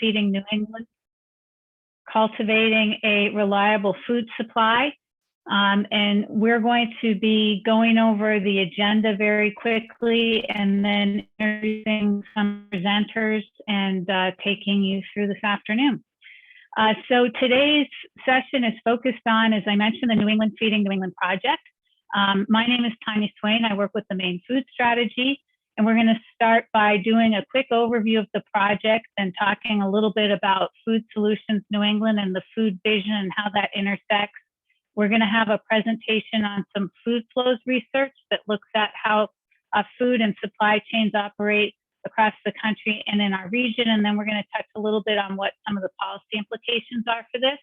Feeding New England, Cultivating a Reliable Food Supply. And we're going to be going over the agenda very quickly and then introducing some presenters and taking you through this afternoon. So today's session is focused on, as I mentioned, the New England Feeding New England project. My name is Tanya Swain. I work with the Maine Food Strategy, and we're going to start by doing a quick overview of the project and talking a little bit about Food Solutions New England and the food vision and how that intersects. We're going to have a presentation on some food flows research that looks at how food and supply chains operate across the country and in our region. And then we're going to touch a little bit on what some of the policy implications are for this.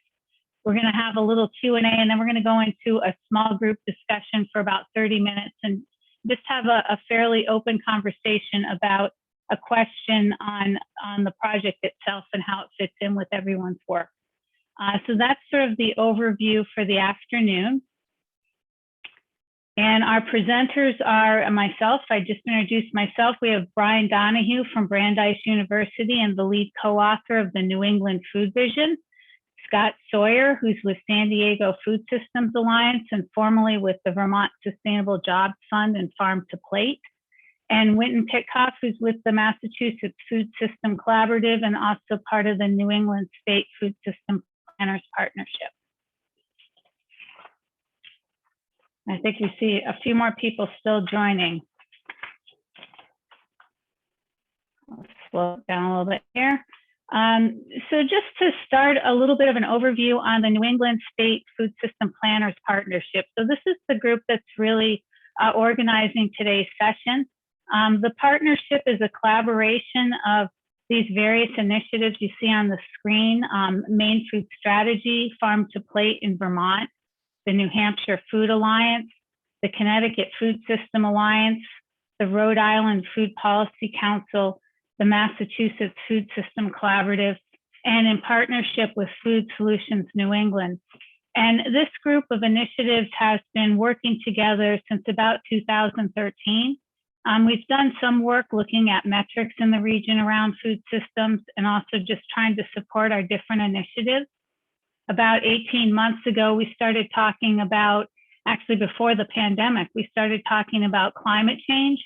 We're going to have a little Q&A, and then we're going to go into a small group discussion for about 30 minutes and just have a fairly open conversation about a question on the project itself and how it fits in with everyone's work. So that's sort of the overview for the afternoon. And our presenters are myself. I just introduced myself. We have Brian Donahue from Brandeis University and the lead co-author of the New England Food Vision. Scott Sawyer, who's with San Diego Food Systems Alliance and formerly with the Vermont Sustainable Jobs Fund and Farm to Plate. And Winton Pitcock, who's with the Massachusetts Food System Collaborative and also part of the New England State Food System Planners Partnership. I think we see a few more people still joining. I'll slow it down a little bit here. So just to start, a little bit of an overview on the New England State Food System Planners Partnership. So this is the group that's really organizing today's session. The partnership is a collaboration of these various initiatives you see on the screen: Maine Food Strategy, Farm to Plate in Vermont, the New Hampshire Food Alliance, the Connecticut Food System Alliance, the Rhode Island Food Policy Council, the Massachusetts Food System Collaborative, and in partnership with Food Solutions New England. And this group of initiatives has been working together since about 2013. We've done some work looking at metrics in the region around food systems and also just trying to support our different initiatives. About 18 months ago, we started talking about, actually before the pandemic, we started talking about climate change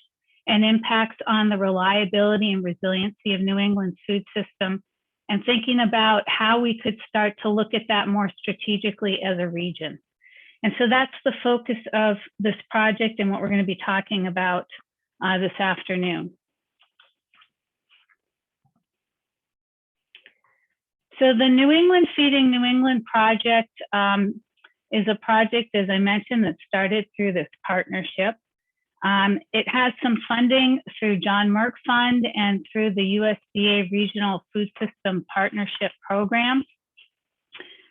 and impacts on the reliability and resiliency of New England's food system, and thinking about how we could start to look at that more strategically as a region. And so that's the focus of this project and what we're going to be talking about this afternoon. So the New England Feeding New England project is a project, as I mentioned, that started through this partnership. It has some funding through John Merck Fund and through the USDA Regional Food System Partnership Program.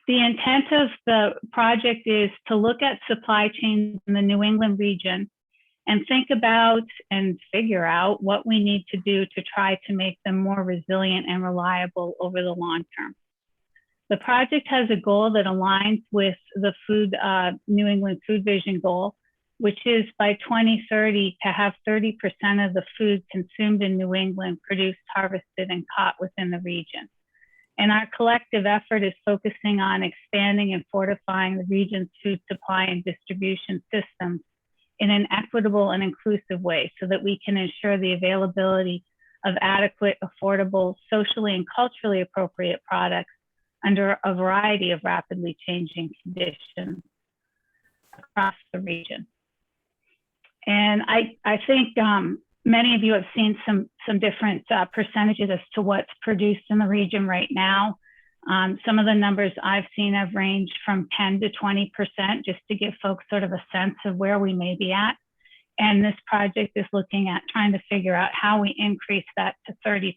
The intent of the project is to look at supply chains in the New England region and think about and figure out what we need to do to try to make them more resilient and reliable over the long term. The project has a goal that aligns with the New England Food Vision goal, which is by 2030 to have 30% of the food consumed in New England produced, harvested, and caught within the region. And our collective effort is focusing on expanding and fortifying the region's food supply and distribution systems in an equitable and inclusive way so that we can ensure the availability of adequate, affordable, socially and culturally appropriate products under a variety of rapidly changing conditions across the region. And I think many of you have seen some different percentages as to what's produced in the region right now. Some of the numbers I've seen have ranged from 10 to 20%, just to give folks sort of a sense of where we may be at. And this project is looking at trying to figure out how we increase that to 30%.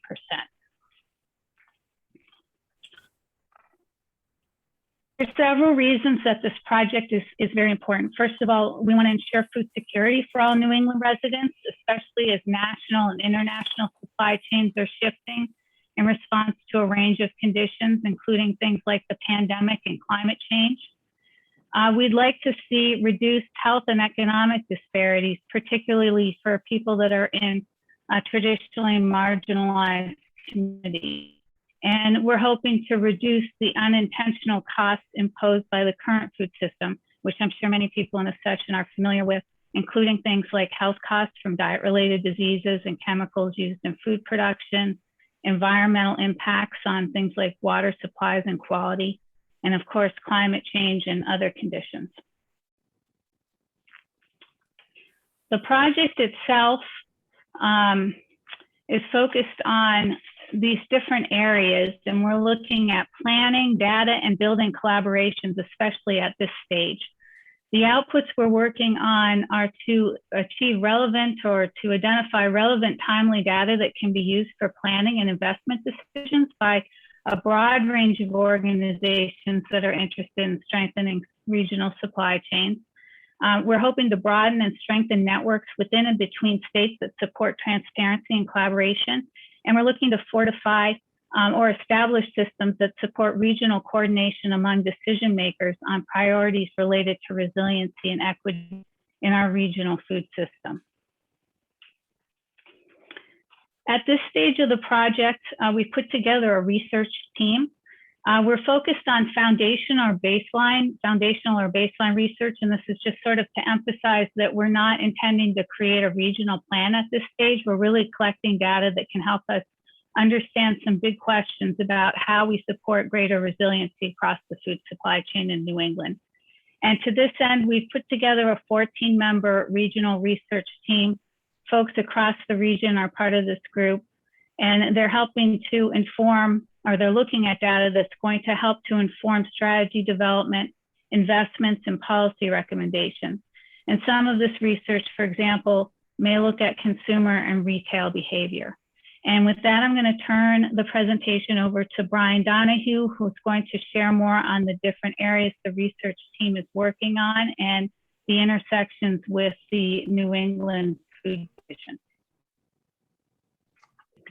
There's several reasons that this project is very important. First of all, we want to ensure food security for all New England residents, especially as national and international supply chains are shifting in response to a range of conditions, including things like the pandemic and climate change. We'd like to see reduced health and economic disparities, particularly for people that are in traditionally marginalized communities. And we're hoping to reduce the unintentional costs imposed by the current food system, which I'm sure many people in this session are familiar with, including things like health costs from diet-related diseases and chemicals used in food production, environmental impacts on things like water supplies and quality, and of course, climate change and other conditions. The project itself is focused on these different areas, and we're looking at planning, data, and building collaborations, especially at this stage. The outputs we're working on are to achieve relevant or to identify relevant timely data that can be used for planning and investment decisions by a broad range of organizations that are interested in strengthening regional supply chains. We're hoping to broaden and strengthen networks within and between states that support transparency and collaboration. And we're looking to fortify or establish systems that support regional coordination among decision makers on priorities related to resiliency and equity in our regional food system. At this stage of the project, we've put together a research team. We're focused on foundational or baseline research, and this is just sort of to emphasize that we're not intending to create a regional plan at this stage. We're really collecting data that can help us understand some big questions about how we support greater resiliency across the food supply chain in New England. And to this end, we've put together a 14-member regional research team. Folks across the region are part of this group, and they're helping to inform, or they're looking at data that's going to help to inform strategy development, investments, and policy recommendations. And some of this research, for example, may look at consumer and retail behavior. And with that, I'm going to turn the presentation over to Brian Donahue, who's going to share more on the different areas the research team is working on and the intersections with the New England Food Vision.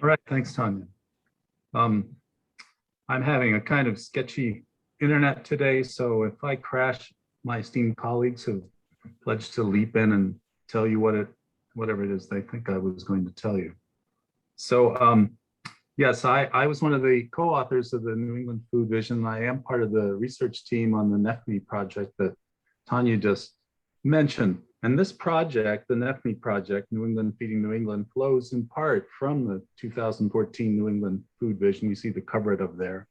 All right, thanks, Tanya. I'm having a kind of sketchy internet today, so if I crash, my esteemed colleagues have pledged to leap in and tell you whatever it is they think I was going to tell you. So yes, I was one of the co-authors of the New England Food Vision. I am part of the research team on the NEFME project that Tanya just mentioned. And this project, the NEFME project, New England Feeding New England, flows in part from the 2014 New England Food Vision. You see the cover it up there.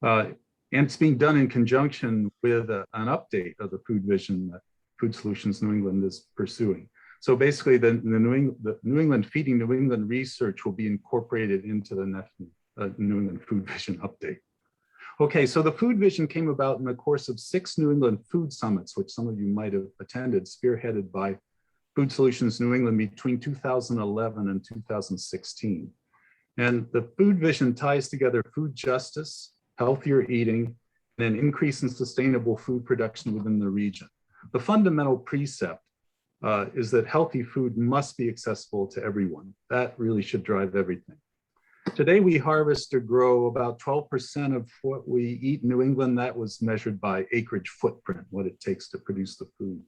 And it's being done in conjunction with an update of the Food Vision that Food Solutions New England is pursuing. So basically, the New England Feeding New England research will be incorporated into the NEFME, New England Food Vision update. Okay, so the Food Vision came about in the course of 6 New England Food Summits, which some of you might have attended, spearheaded by Food Solutions New England between 2011 and 2016. And the Food Vision ties together food justice, healthier eating, and an increase in sustainable food production within the region. The fundamental precept is that healthy food must be accessible to everyone. That really should drive everything. Today, we harvest or grow about 12% of what we eat in New England. That was measured by acreage footprint, what it takes to produce the food.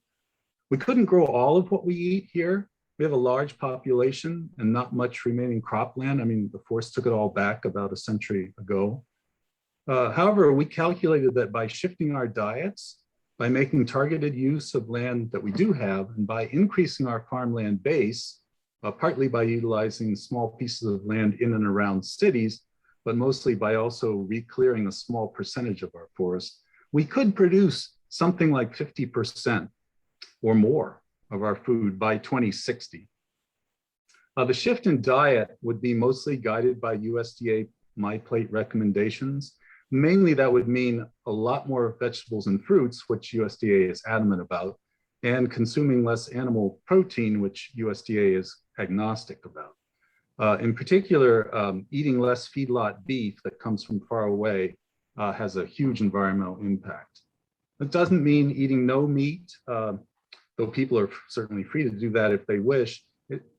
We couldn't grow all of what we eat here. We have a large population and not much remaining cropland. I mean, the forest took it all back about a century ago. However, we calculated that by shifting our diets, by making targeted use of land that we do have, and by increasing our farmland base, partly by utilizing small pieces of land in and around cities, but mostly by also re-clearing a small percentage of our forest, we could produce something like 50% or more of our food by 2060. The shift in diet would be mostly guided by USDA MyPlate recommendations. Mainly that would mean a lot more vegetables and fruits, which USDA is adamant about, and consuming less animal protein, which USDA is agnostic about. In particular, eating less feedlot beef that comes from far away has a huge environmental impact. It doesn't mean eating no meat, though people are certainly free to do that if they wish.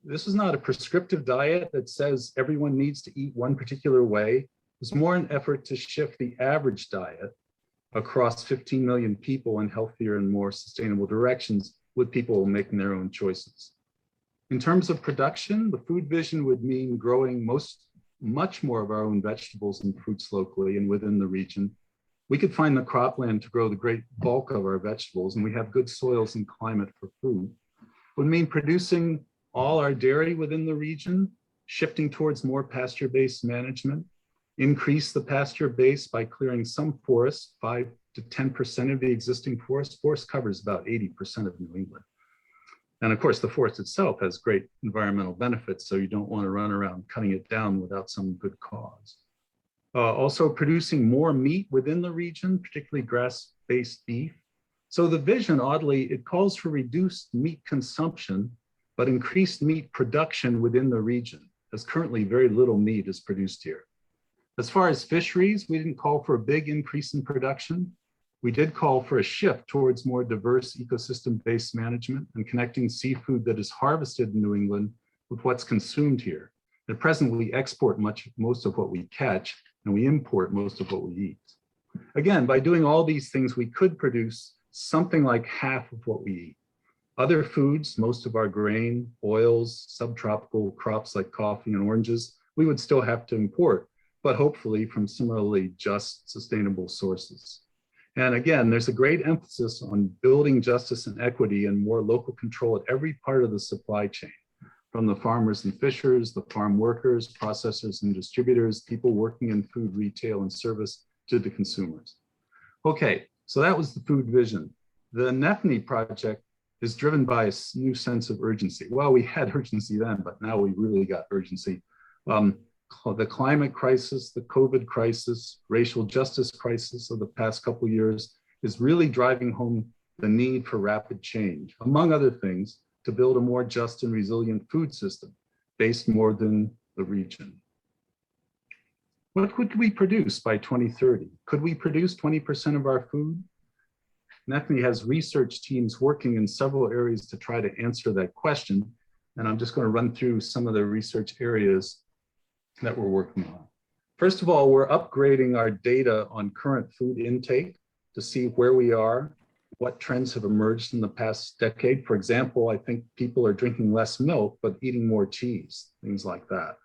This is not a prescriptive diet that says everyone needs to eat one particular way. It's more an effort to shift the average diet across 15 million people in healthier and more sustainable directions, with people making their own choices. In terms of production, the Food Vision would mean growing most much more of our own vegetables and fruits locally and within the region, we could find the cropland to grow the great bulk of our vegetables, and we have good soils and climate for food. It would mean producing all our dairy within the region, shifting towards more pasture-based management, increase the pasture base by clearing some forests, 5 to 10% of the existing forest. Forest covers about 80% of New England. And of course, the forest itself has great environmental benefits, so you don't want to run around cutting it down without some good cause. Also producing more meat within the region, particularly grass-based beef. So the vision, oddly, it calls for reduced meat consumption, but increased meat production within the region, as currently very little meat is produced here. As far as fisheries, we didn't call for a big increase in production. We did call for a shift towards more diverse ecosystem-based management and connecting seafood that is harvested in New England with what's consumed here. At present, we export most of what we catch, and we import most of what we eat. Again, by doing all these things, we could produce something like half of what we eat. Other foods, most of our grain, oils, subtropical crops like coffee and oranges, we would still have to import, but hopefully from similarly just, sustainable sources. And again, there's a great emphasis on building justice and equity and more local control at every part of the supply chain, from the farmers and fishers, the farm workers, processors and distributors, people working in food, retail, and service to the consumers. Okay, so that was the food vision. The NEFNI project is driven by a new sense of urgency. Well, we had urgency then, but now we really got urgency. The climate crisis, the COVID crisis, racial justice crisis of the past couple of years is really driving home the need for rapid change, among other things, to build a more just and resilient food system based more than the region. What could we produce by 2030? Could we produce 20% of our food? NEFNI has research teams working in several areas to try to answer that question. And I'm just going to run through some of the research areas that we're working on. First of all, we're upgrading our data on current food intake to see where we are, what trends have emerged in the past decade. For example, I think people are drinking less milk, but eating more cheese, things like that.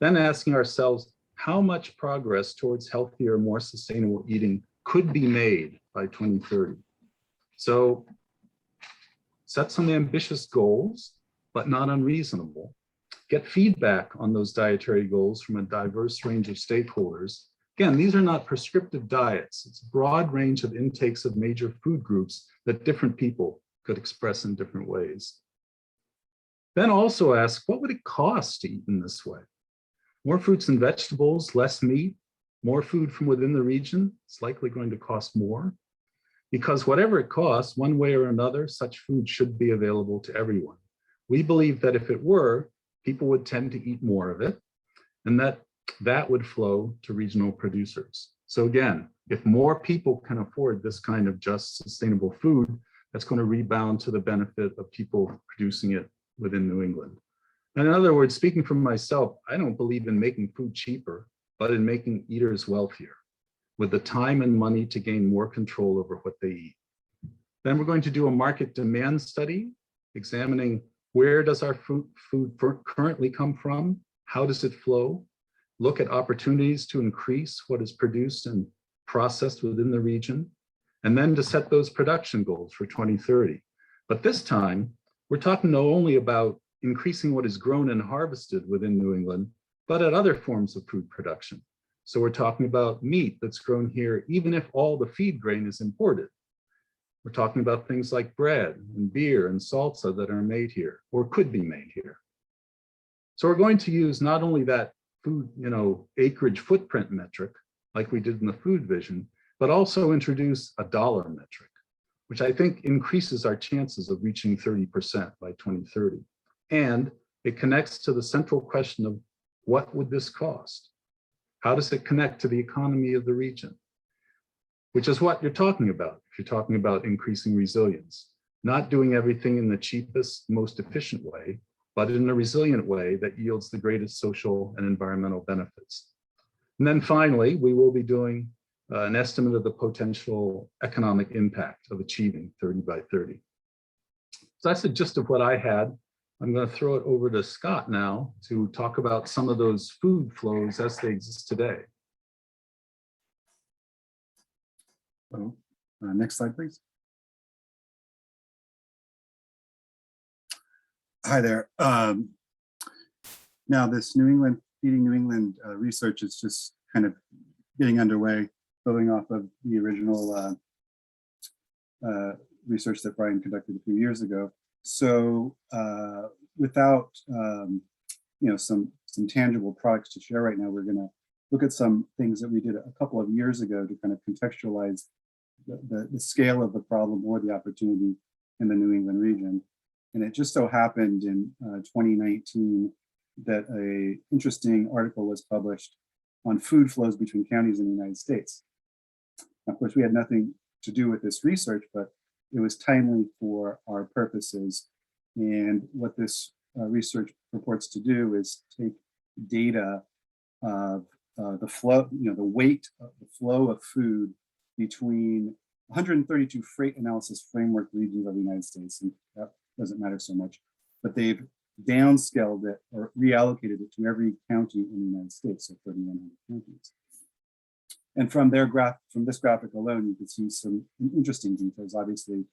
Then asking ourselves, how much progress towards healthier, more sustainable eating could be made by 2030? So set some ambitious goals, but not unreasonable. Get feedback on those dietary goals from a diverse range of stakeholders. Again, these are not prescriptive diets. It's a broad range of intakes of major food groups that different people could express in different ways. Then also ask, what would it cost to eat in this way? More fruits and vegetables, less meat, more food from within the region, it's likely going to cost more. Because whatever it costs, one way or another, such food should be available to everyone. We believe that if it were, people would tend to eat more of it, and that would flow to regional producers. So again, if more people can afford this kind of just, sustainable food, that's going to rebound to the benefit of people producing it within New England. And in other words, speaking for myself, I don't believe in making food cheaper, but in making eaters wealthier, with the time and money to gain more control over what they eat. Then we're going to do a market demand study, examining where does our food currently come from? How does it flow? Look at opportunities to increase what is produced and processed within the region, and then to set those production goals for 2030. But this time, we're talking not only about increasing what is grown and harvested within New England, but at other forms of food production. So we're talking about meat that's grown here, even if all the feed grain is imported. We're talking about things like bread and beer and salsa that are made here or could be made here. So we're going to use not only that food, acreage footprint metric, like we did in the food vision, but also introduce a dollar metric, which I think increases our chances of reaching 30% by 2030. And it connects to the central question of what would this cost? How does it connect to the economy of the region? Which is what you're talking about if you're talking about increasing resilience, not doing everything in the cheapest, most efficient way, but in a resilient way that yields the greatest social and environmental benefits. And then finally, we will be doing an estimate of the potential economic impact of achieving 30 by 30. So that's the gist of what I had. I'm going to throw it over to Scott now to talk about some of those food flows as they exist today. So, next slide, please. Hi there. Now, this Feeding New England research is just kind of getting underway, building off of the original research that Brian conducted a few years ago. So, without some tangible products to share right now, we're going to look at some things that we did a couple of years ago to kind of contextualize the scale of the problem or the opportunity in the New England region. And it just so happened in 2019 that an interesting article was published on food flows between counties in the United States. Of course, we had nothing to do with this research, but it was timely for our purposes. And what this research purports to do is take data of the flow, the weight of the flow of food between 132 freight analysis framework regions of the United States, and that doesn't matter so much, but they've downscaled it or reallocated it to every county in the United States, so 3,100 counties. And from this graphic alone, you can see some interesting details. Obviously,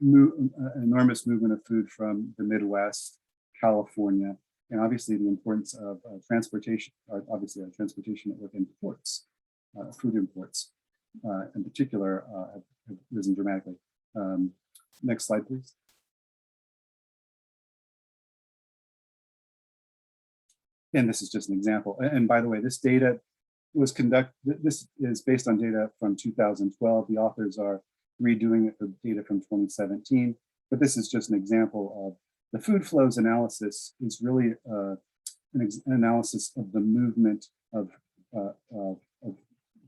enormous movement of food from the Midwest, California, and obviously the importance of transportation, obviously our transportation network imports, food imports in particular have risen dramatically. Next slide, please. And this is just an example. And by the way, this data was this is based on data from 2012. The authors are redoing it for data from 2017, but this is just an example of the food flows analysis is really an analysis of the movement of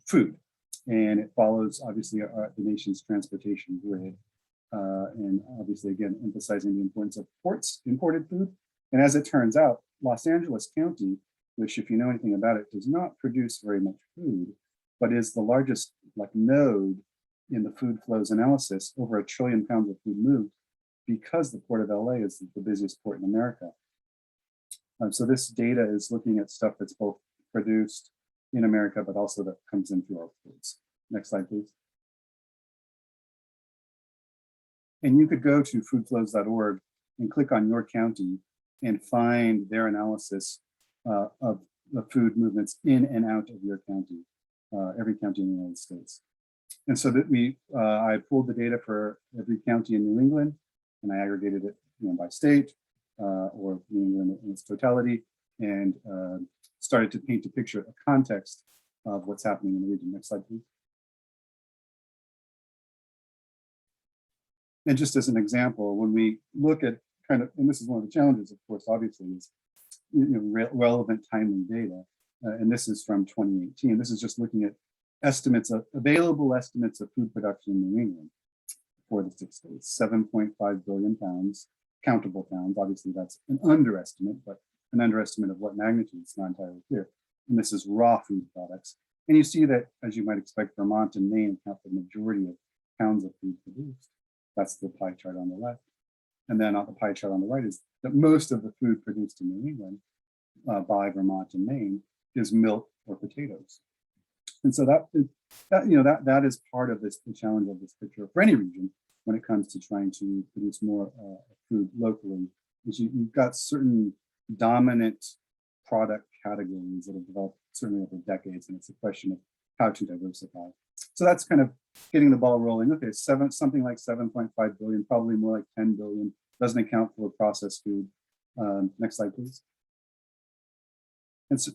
food. And it follows obviously the nation's transportation grid. And obviously, again, emphasizing the importance of imported food. And as it turns out, Los Angeles County, which if you know anything about it, does not produce very much food, but is the largest node in the food flows analysis, over 1 trillion pounds of food moved, because the Port of LA is the busiest port in America. So this data is looking at stuff that's both produced in America, but also that comes into our ports. Next slide, please. And you could go to foodflows.org and click on your county and find their analysis of the food movements in and out of your county, every county in the United States. And so that I pulled the data for every county in New England, and I aggregated it by state or New England in its totality, and started to paint a picture, a context of what's happening in the region. Next slide, please. And just as an example, when we look at and this is one of the challenges, of course, obviously, is relevant, timely data. And this is from 2018. This is just looking at available estimates of food production in New England for the 6 states, 7.5 billion pounds, countable pounds. Obviously, that's an underestimate, but an underestimate of what magnitude, it's not entirely clear. And this is raw food products. And you see that, as you might expect, Vermont and Maine account for the majority of pounds of food produced. That's the pie chart on the left. And then on the pie chart on the right is that most of the food produced in New England by Vermont and Maine is milk or potatoes. And so that is part of the challenge of this picture for any region when it comes to trying to produce more food locally. Is you've got certain dominant product categories that have developed certainly over decades, and it's a question of how to diversify. So that's kind of getting the ball rolling. Okay, something like 7.5 billion, probably more like 10 billion, doesn't account for processed food. Next slide, please. And so,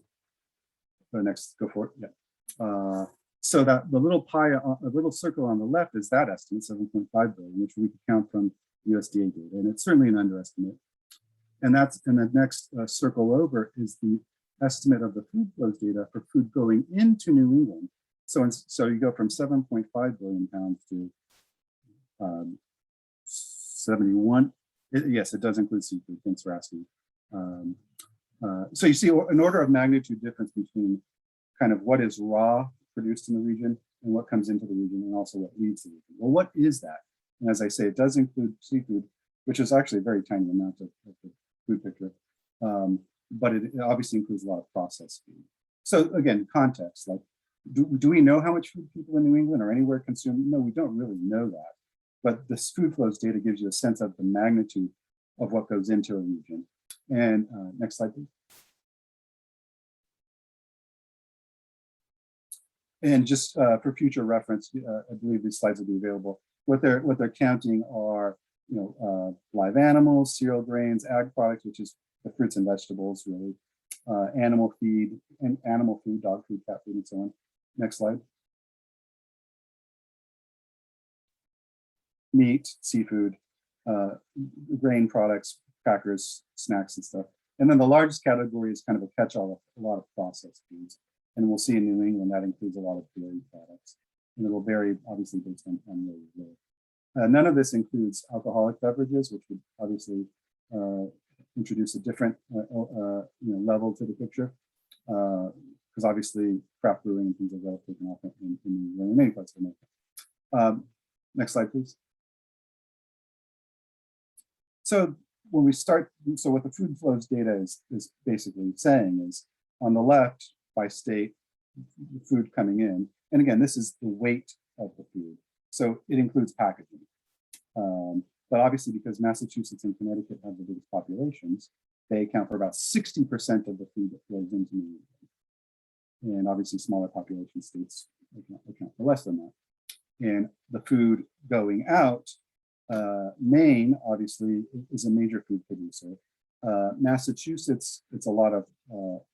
next, go for it. Yeah. So that the little pie, a little circle on the left is that estimate, 7.5 billion, which we could count from USDA data, and it's certainly an underestimate. And the next circle over is the estimate of the food flows data for food going into New England. So you go from 7.5 billion pounds to 71. Yes, it does include seafood. Thanks for asking. So you see an order of magnitude difference between kind of what is raw produced in the region and what comes into the region, and also what leaves the region. Well, what is that? And as I say, it does include seafood, which is actually a very tiny amount of the food picture. But it obviously includes a lot of processed food. So again, context, like, do we know how much food people in New England or anywhere consume? No, we don't really know that. But this food flows data gives you a sense of the magnitude of what goes into a region. And next slide, please. And just for future reference, I believe these slides will be available. What they're counting are, live animals, cereal grains, ag products, which is the fruits and vegetables, really, animal feed and animal food, dog food, cat food, and so on. Next slide. Meat, seafood, grain products, crackers, snacks, and stuff. And then the largest category is kind of a catch-all of a lot of processed foods. And we'll see in New England that includes a lot of dairy products. And it will vary, obviously, based on where you live. None of this includes alcoholic beverages, which would obviously introduce a different level to the picture. Because obviously, craft brewing and things like that have taken off in many parts of America. Next slide, please. So when we start, so what the food flows data is basically saying is, on the left, by state, the food coming in. And again, this is the weight of the food. So it includes packaging. But obviously, because Massachusetts and Connecticut have the biggest populations, they account for about 60% of the food that flows into New England. And obviously, smaller population states account for less than that. And the food going out, Maine obviously is a major food producer. Massachusetts, it's a lot of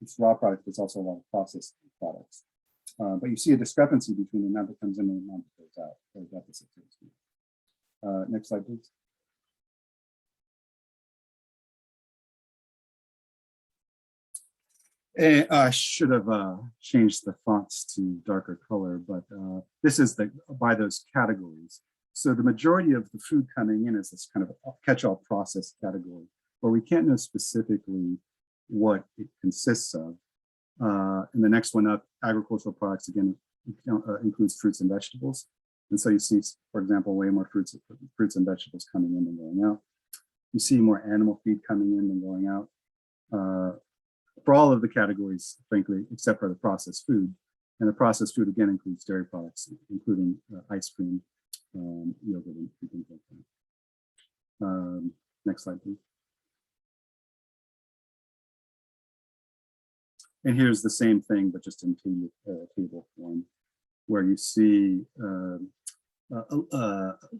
it's raw products, but it's also a lot of processed products. But you see a discrepancy between the amount that comes in and the amount that goes out, or deficit, so to speak. Next slide, please. And I should have changed the fonts to darker color, but this is by those categories. So the majority of the food coming in is this kind of catch-all process category, where we can't know specifically what it consists of. And the next one up, agricultural products, again, includes fruits and vegetables. And so you see, for example, way more fruits and vegetables coming in than going out. You see more animal feed coming in than going out. For all of the categories, frankly, except for the processed food. And the processed food, again, includes dairy products, including ice cream, yogurt, and things like that. Next slide, please. And here's the same thing, but just in table form, where you see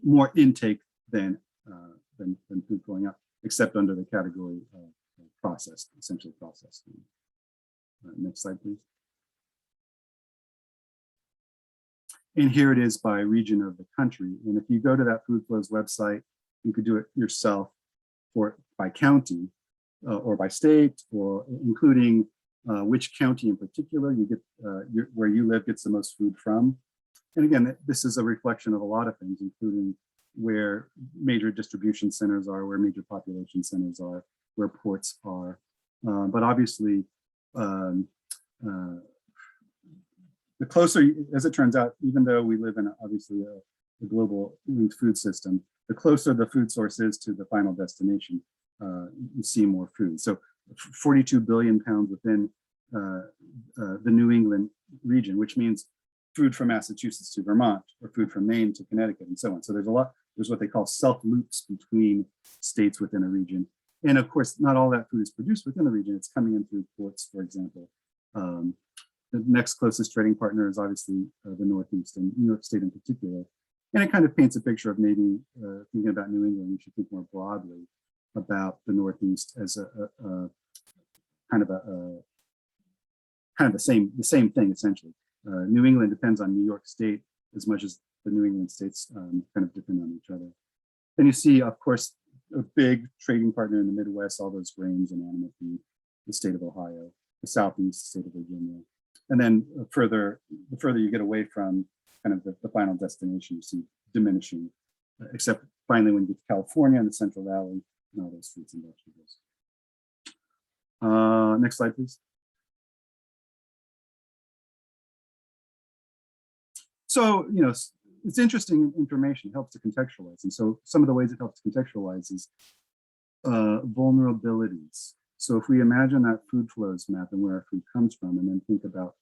more intake than food going up, except under the category of processed, essentially processed food. Next slide, please. And here it is by region of the country. And if you go to that Food Flows website, you could do it yourself by county or by state, or including which county in particular you get where you live gets the most food from. And again, this is a reflection of a lot of things, including where major distribution centers are, where major population centers are, where ports are. But obviously, the closer, as it turns out, even though we live in obviously a global linked food system, the closer the food source is to the final destination, you see more food. So 42 billion pounds within the New England region, which means food from Massachusetts to Vermont, or food from Maine to Connecticut, and so on. So there's what they call self-loops between states within a region. And of course, not all that food is produced within the region. It's coming in through ports, for example. The next closest trading partner is obviously the Northeast, and New York State in particular. And it kind of paints a picture of maybe thinking about New England, we should think more broadly about the Northeast as a kind of the same thing, essentially. New England depends on New York State as much as the New England states kind of depend on each other. Then you see, of course, a big trading partner in the Midwest, all those grains and animal feed, the state of Ohio, the Southeast, the state of Virginia. And then the further you get away from kind of the final destination, you see diminishing, except finally when you get to California and the Central Valley and all those fruits and vegetables. Next slide, please. So, it's interesting information. It helps to contextualize. And so some of the ways it helps to contextualize is vulnerabilities. So if we imagine that food flows map and where our food comes from, and then think about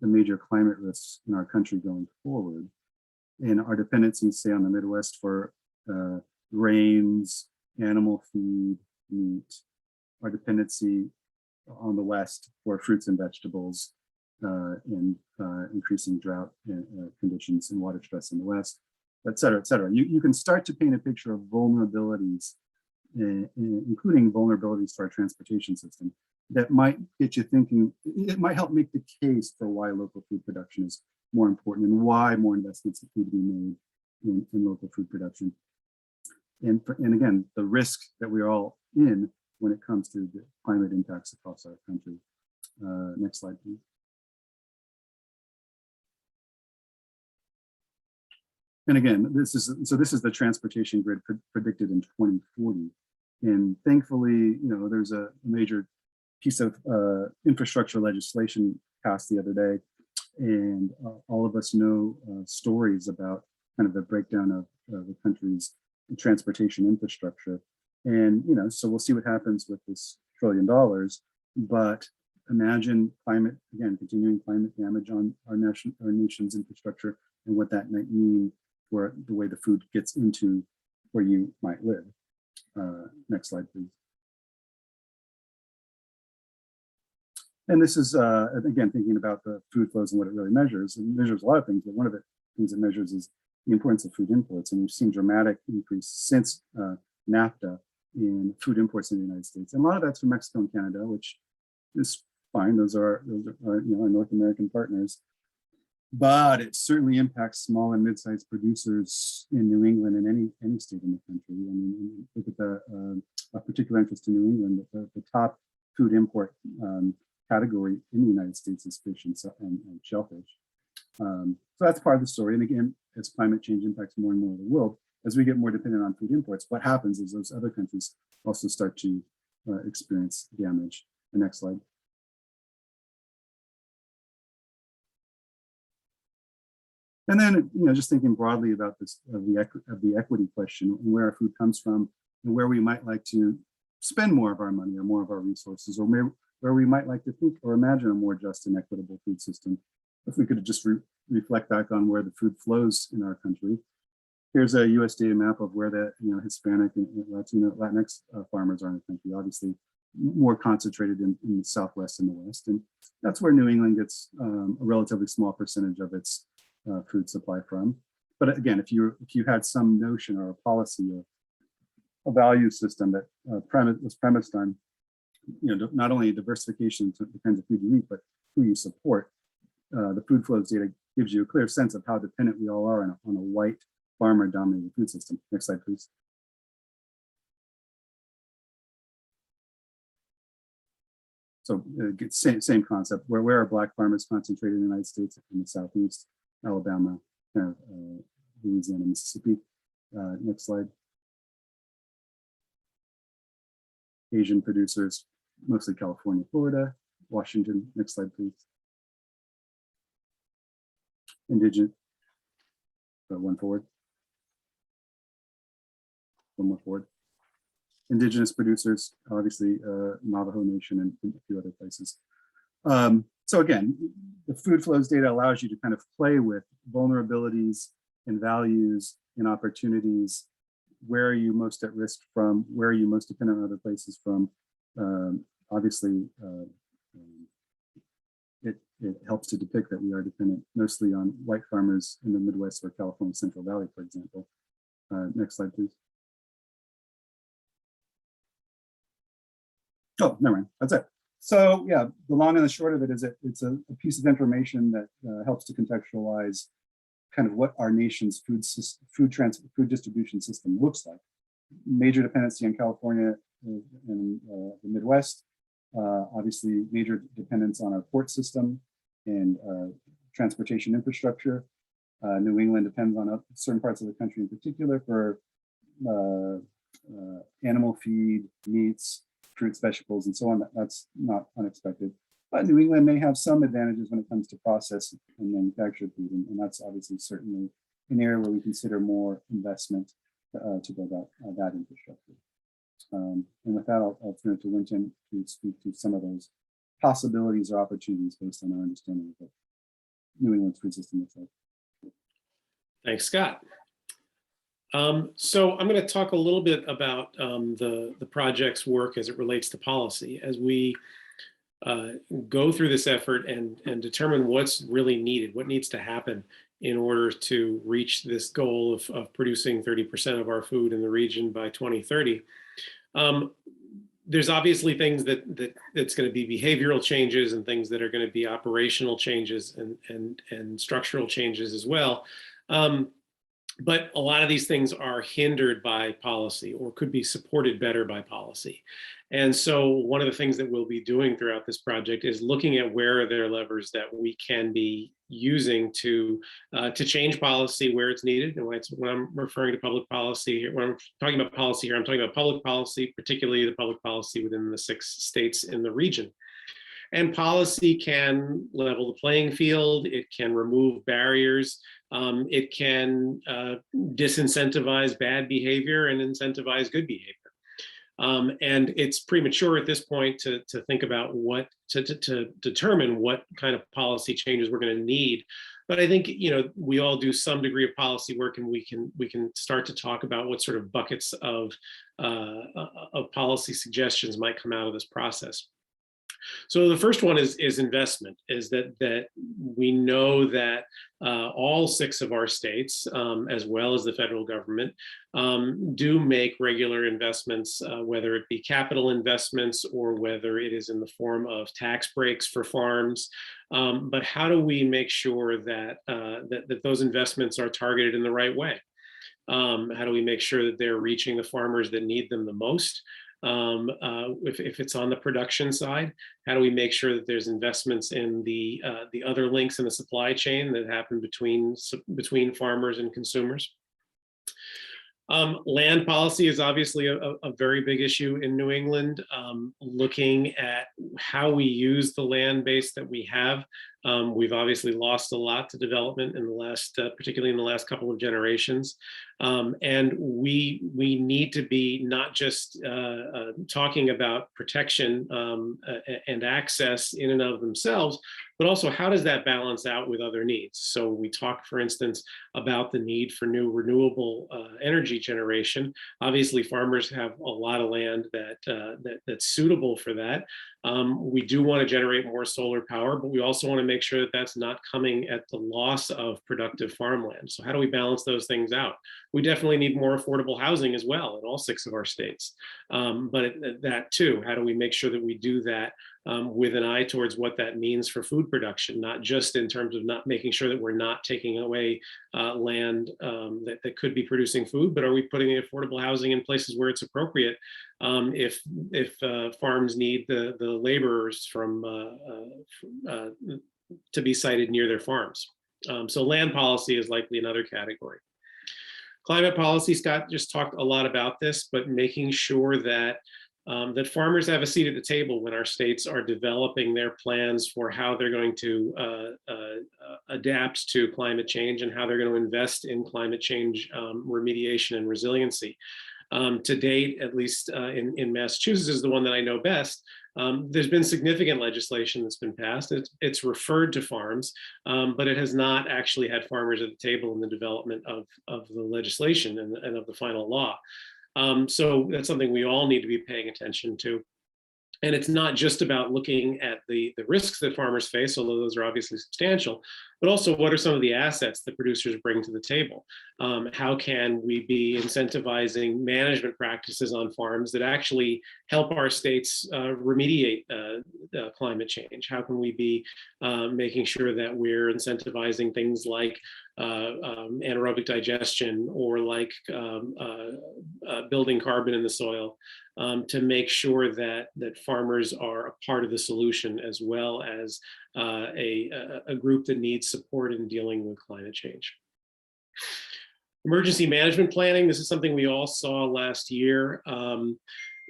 the major climate risks in our country going forward, and our dependencies, say on the Midwest for grains, animal feed, meat, our dependency on the West for fruits and vegetables, and increasing drought conditions and water stress in the West, et cetera, et cetera. You can start to paint a picture of vulnerabilities, including vulnerabilities to our transportation system, that might get you thinking. It might help make the case for why local food production is more important and why more investments need to be made in local food production. And again, the risk that we're all in when it comes to the climate impacts across our country. Next slide, please. And again, this is the transportation grid predicted in 2040. And thankfully, there's a major piece of infrastructure legislation passed the other day. And all of us know stories about kind of the breakdown of the country's transportation infrastructure. And, so we'll see what happens with this $1 trillion. But imagine continuing climate damage on our nation's infrastructure and what that might mean for the way the food gets into where you might live. Next slide, please. And this is, again, thinking about the food flows and what it really measures. It measures a lot of things, but one of the things it measures is the importance of food imports. And we've seen dramatic increase since NAFTA in food imports in the United States. And a lot of that's from Mexico and Canada, which is fine. Those are our North American partners. But it certainly impacts small and mid-sized producers in New England and any state in the country. I mean, look at a particular interest in New England. The top food import category in the United States is fish and shellfish. So that's part of the story. And again, as climate change impacts more and more of the world, as we get more dependent on food imports, what happens is those other countries also start to experience damage. The next slide. And then, just thinking broadly about this of the equity question and where our food comes from and where we might like to spend more of our money or more of our resources, or where we might like to think or imagine a more just and equitable food system. If we could just reflect back on where the food flows in our country. Here's a US data map of where the Hispanic and Latinx farmers are in the country, obviously more concentrated in the Southwest and the West. And that's where New England gets a relatively small percentage of its food supply from. But again, if you had some notion or a policy or a value system that was premised on not only diversification to the kinds of food you eat, but who you support, the food flows data gives you a clear sense of how dependent we all are on a white farmer-dominated food system. Next slide, please. So same concept. Where are Black farmers concentrated in the United States in the Southeast, Alabama, Louisiana, Mississippi. Next slide. Asian producers, mostly California, Florida, Washington. Next slide, please. Indigenous. One forward. One more forward. Indigenous producers, obviously Navajo Nation and a few other places. So again, the food flows data allows you to kind of play with vulnerabilities and values and opportunities. Where are you most at risk from? Where are you most dependent on other places from? Obviously, it helps to depict that we are dependent mostly on white farmers in the Midwest or California Central Valley, for example. Next slide, please. Oh, never mind, that's it. So yeah, the long and the short of it is it's a piece of information that helps to contextualize kind of what our nation's food distribution system looks like. Major dependency on California and the Midwest, obviously major dependence on our port system and transportation infrastructure. New England depends on certain parts of the country in particular for animal feed, meats, fruits, vegetables, and so on. That's not unexpected. But New England may have some advantages when it comes to processed and manufactured food, and that's obviously certainly an area where we consider more investment to build out that infrastructure. And with that, I'll turn it to Winton to speak to some of those possibilities or opportunities based on our understanding of what New England's food system looks like. Thanks, Scott. So I'm going to talk a little bit about the project's work as it relates to policy. As we go through this effort and determine what's really needed, what needs to happen in order to reach this goal of producing 30% of our food in the region by 2030. There's obviously things that's going to be behavioral changes and things that are going to be operational changes and structural changes as well. But a lot of these things are hindered by policy or could be supported better by policy. And so one of the things that we'll be doing throughout this project is looking at where there are levers that we can be using to change policy where it's needed. And when I'm referring to public policy here, when I'm talking about policy here, I'm talking about public policy, particularly the public policy within the 6 states in the region. And policy can level the playing field. It can remove barriers. It can disincentivize bad behavior and incentivize good behavior. And it's premature at this point to think about to determine what kind of policy changes we're going to need. But I think, you know, we all do some degree of policy work, and we can start to talk about what sort of buckets of policy suggestions might come out of this process. So the first one is investment, is that we know that all 6 of our states, as well as the federal government, do make regular investments, whether it be capital investments or whether it is in the form of tax breaks for farms. But how do we make sure that, that those investments are targeted in the right way? How do we make sure that they're reaching the farmers that need them the most? If it's on the production side, how do we make sure that there's investments in the other links in the supply chain that happen between farmers and consumers? Land policy is obviously a very big issue in New England. Looking at how we use the land base that we have, we've obviously lost a lot to development in the last, particularly in the last couple of generations. And we need to be not just talking about protection and access in and of themselves, but also how does that balance out with other needs? So we talk, for instance, about the need for new renewable energy generation. Obviously, farmers have a lot of land that's suitable for that. We do want to generate more solar power, but we also want to make sure that that's not coming at the loss of productive farmland. So how do we balance those things out? We definitely need more affordable housing as well in all 6 of our states. But that too, how do we make sure that we do that with an eye towards what that means for food production, not just in terms of not making sure that we're not taking away land that could be producing food, but are we putting the affordable housing in places where it's appropriate if farms need the laborers to be sited near their farms. So land policy is likely another category. Climate policy, Scott just talked a lot about this, but making sure that that farmers have a seat at the table when our states are developing their plans for how they're going to adapt to climate change and how they're going to invest in climate change remediation and resiliency. To date, at least in Massachusetts is the one that I know best, there's been significant legislation that's been passed. It's referred to farms, but it has not actually had farmers at the table in the development of the legislation and of the final law. So that's something we all need to be paying attention to. And it's not just about looking at the risks that farmers face, although those are obviously substantial, but also what are some of the assets that producers bring to the table? How can we be incentivizing management practices on farms that actually help our states remediate climate change? How can we be making sure that we're incentivizing things like anaerobic digestion or like building carbon in the soil to make sure that farmers are a part of the solution as well as a group that needs support in dealing with climate change. Emergency management planning, this is something we all saw last year.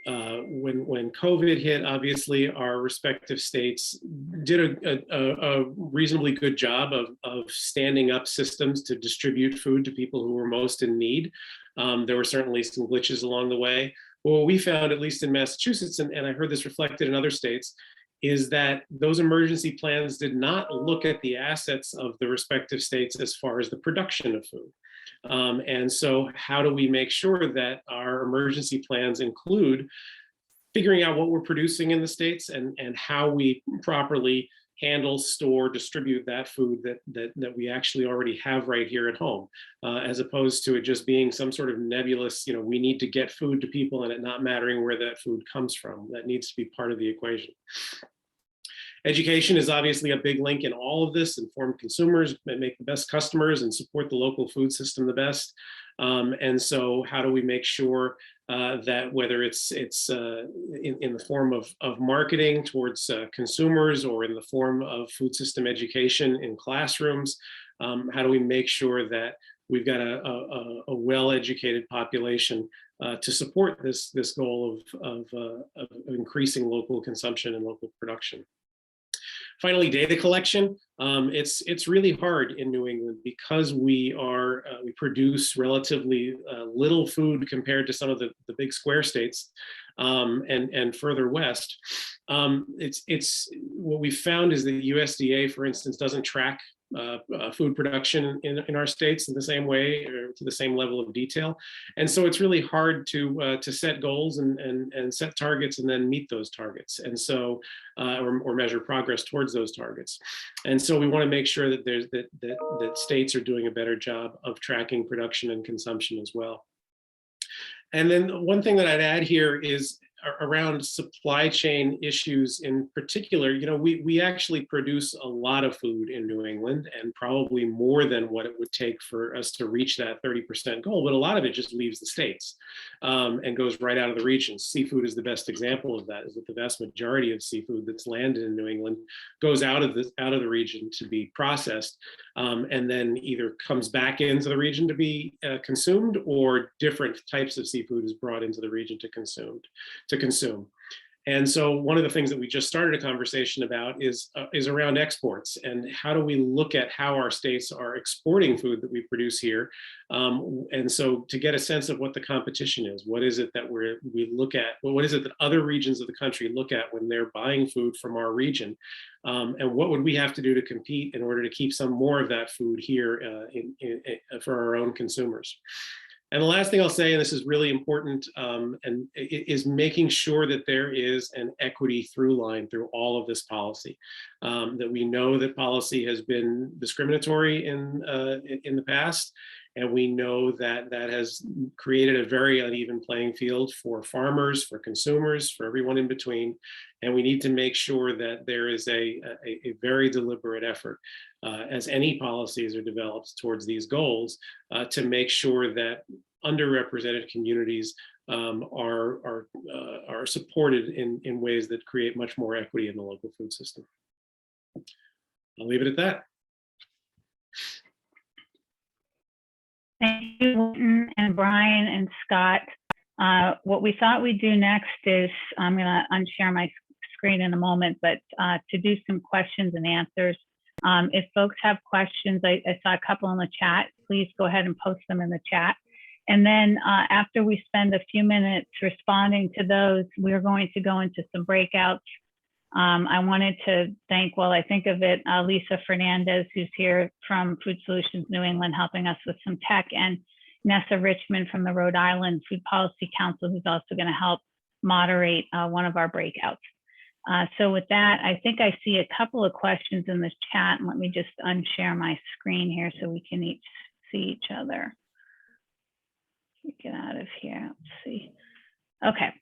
When COVID hit, obviously our respective states did a reasonably good job of standing up systems to distribute food to people who were most in need. There were certainly some glitches along the way, Well, what we found, at least in Massachusetts, and I heard this reflected in other states, is that those emergency plans did not look at the assets of the respective states as far as the production of food. And so how do we make sure that our emergency plans include figuring out what we're producing in the states and how we properly handle, store, distribute that food that we actually already have right here at home, as opposed to it just being some sort of nebulous, we need to get food to people and it not mattering where that food comes from. That needs to be part of the equation. Education is obviously a big link in all of this. Inform consumers, make the best customers, and support the local food system the best. And so how do we make sure that whether it's in the form of marketing towards consumers or in the form of food system education in classrooms, how do we make sure that we've got a well-educated population to support this goal of increasing local consumption and local production? Finally, data collection. It's really hard in New England because we produce relatively little food compared to some of the big square states and further west. It's what we found is that USDA, for instance, doesn't track food production in our states in the same way or to the same level of detail, and so it's really hard to set goals and set targets and then meet those targets, and so or measure progress towards those targets. And so we want to make sure that that states are doing a better job of tracking production and consumption as well. And then one thing that I'd add here is around supply chain issues in particular. We actually produce a lot of food in New England, and probably more than what it would take for us to reach that 30% goal, but a lot of it just leaves the states and goes right out of the region. Seafood is the best example of that, is that the vast majority of seafood that's landed in New England goes out of the region to be processed, and then either comes back into the region to be consumed, or different types of seafood is brought into the region to consume. And so one of the things that we just started a conversation about is around exports, and how do we look at how our states are exporting food that we produce here. And so to get a sense of what the competition is, what is it that we look at, what is it that other regions of the country look at when they're buying food from our region, and what would we have to do to compete in order to keep some more of that food here for our own consumers. And the last thing I'll say, and this is really important, and is making sure that there is an equity through line through all of this policy. That we know that policy has been discriminatory in the past, and we know that that has created a very uneven playing field for farmers, for consumers, for everyone in between. And we need to make sure that there is a very deliberate effort, as any policies are developed towards these goals, to make sure that underrepresented communities are supported in ways that create much more equity in the local food system. I'll leave it at that. Thank you, Wilton and Brian and Scott. What we thought we'd do next is, I'm going to unshare my screen in a moment, but to do some questions and answers. If folks have questions, I saw a couple in the chat, please go ahead and post them in the chat. And then after we spend a few minutes responding to those, we're going to go into some breakouts. I wanted to thank, while I think of it, Lisa Fernandez, who's here from Food Solutions New England, helping us with some tech, and Nessa Richmond from the Rhode Island Food Policy Council, who's also going to help moderate one of our breakouts. So with that, I think I see a couple of questions in this chat, and let me just unshare my screen here so we can each see each other. Get out of here, let's see. Okay.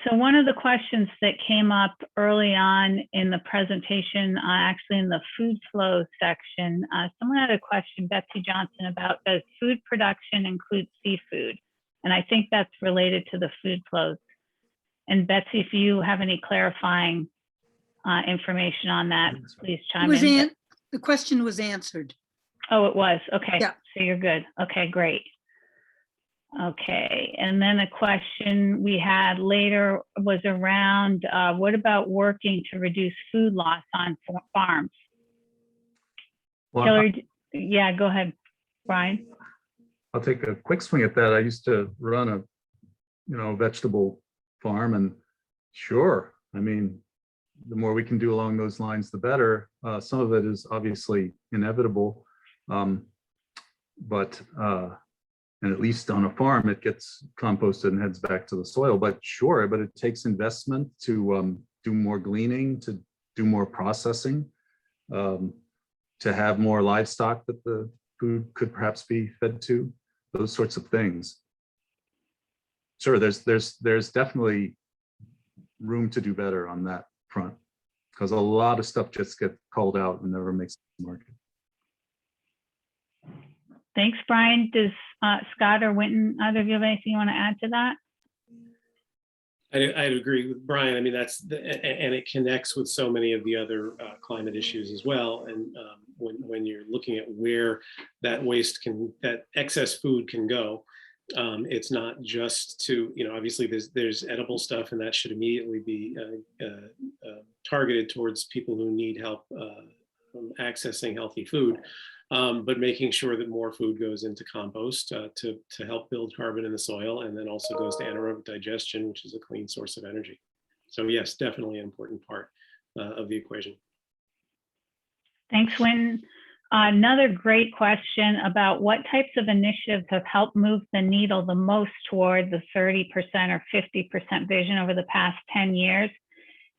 So one of the questions that came up early on in the presentation, actually in the food flow section, someone had a question, Betsy Johnson, about does food production include seafood? And I think that's related to the food flows. And Betsy, if you have any clarifying information on that, please chime in. The question was answered. Oh, it was. Okay. Yeah. So you're good. Okay, great. Okay. And then a question we had later was around what about working to reduce food loss on farms? Well, Hillary, yeah, go ahead. Brian? I'll take a quick swing at that. I used to run a, vegetable farm, and sure, I mean, the more we can do along those lines, the better. Some of it is obviously inevitable, but and at least on a farm, it gets composted and heads back to the soil. But sure, but it takes investment to do more gleaning, to do more processing, to have more livestock that the food could perhaps be fed to, those sorts of things. Sure, there's definitely room to do better on that front, because a lot of stuff just gets called out and never makes the market. Thanks, Brian. Does Scott or Winton, either of you have anything you want to add to that? I'd agree with Brian. I mean, and it connects with so many of the other climate issues as well. And when you're looking at where that waste that excess food can go, it's not just to, obviously there's edible stuff, and that should immediately be targeted towards people who need help from accessing healthy food. But making sure that more food goes into compost to help build carbon in the soil, and then also goes to anaerobic digestion, which is a clean source of energy. So yes, definitely an important part of the equation. Thanks, Winton. Another great question about what types of initiatives have helped move the needle the most toward the 30% or 50% vision over the past 10 years.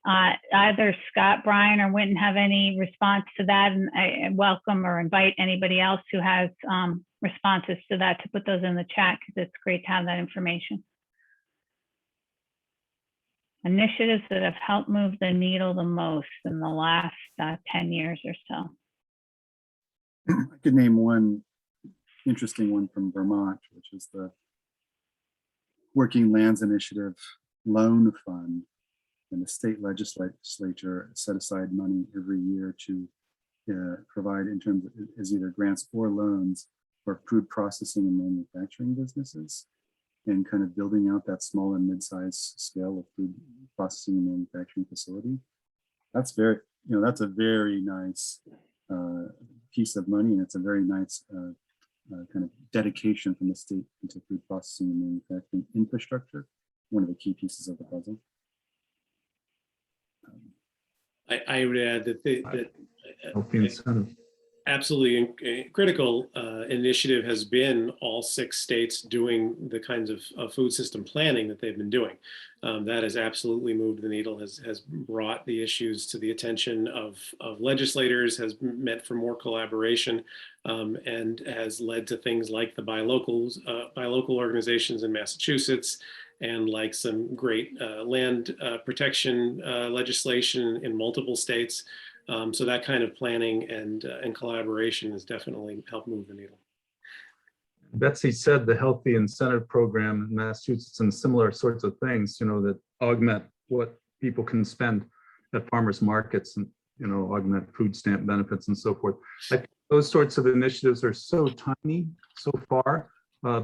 Either Scott, Brian, or Winton have any response to that, and I welcome or invite anybody else who has responses to that to put those in the chat, because it's great to have that information. Initiatives that have helped move the needle the most in the last 10 years or so. I could name one interesting one from Vermont, which is the Working Lands Initiative Loan Fund. And the state legislature set aside money every year to provide, in terms of as either grants or loans, for food processing and manufacturing businesses, and kind of building out that small and mid-sized scale of food processing and manufacturing facility. That's that's a very nice piece of money, and it's a very nice kind of dedication from the state into food processing and manufacturing infrastructure. One of the key pieces of the puzzle. I would add that Incentive. absolutely critical initiative has been all 6 states doing the kinds of food system planning that they've been doing. That has absolutely moved the needle, has brought the issues to the attention of legislators, has meant for more collaboration, and has led to things like the buy local organizations in Massachusetts, and like some great land protection legislation in multiple states. So that kind of planning and collaboration has definitely helped move the needle. Betsy said the Healthy Incentive Program in Massachusetts and similar sorts of things, that augment what people can spend at farmers markets, and augment food stamp benefits and so forth. I think those sorts of initiatives are so tiny so far,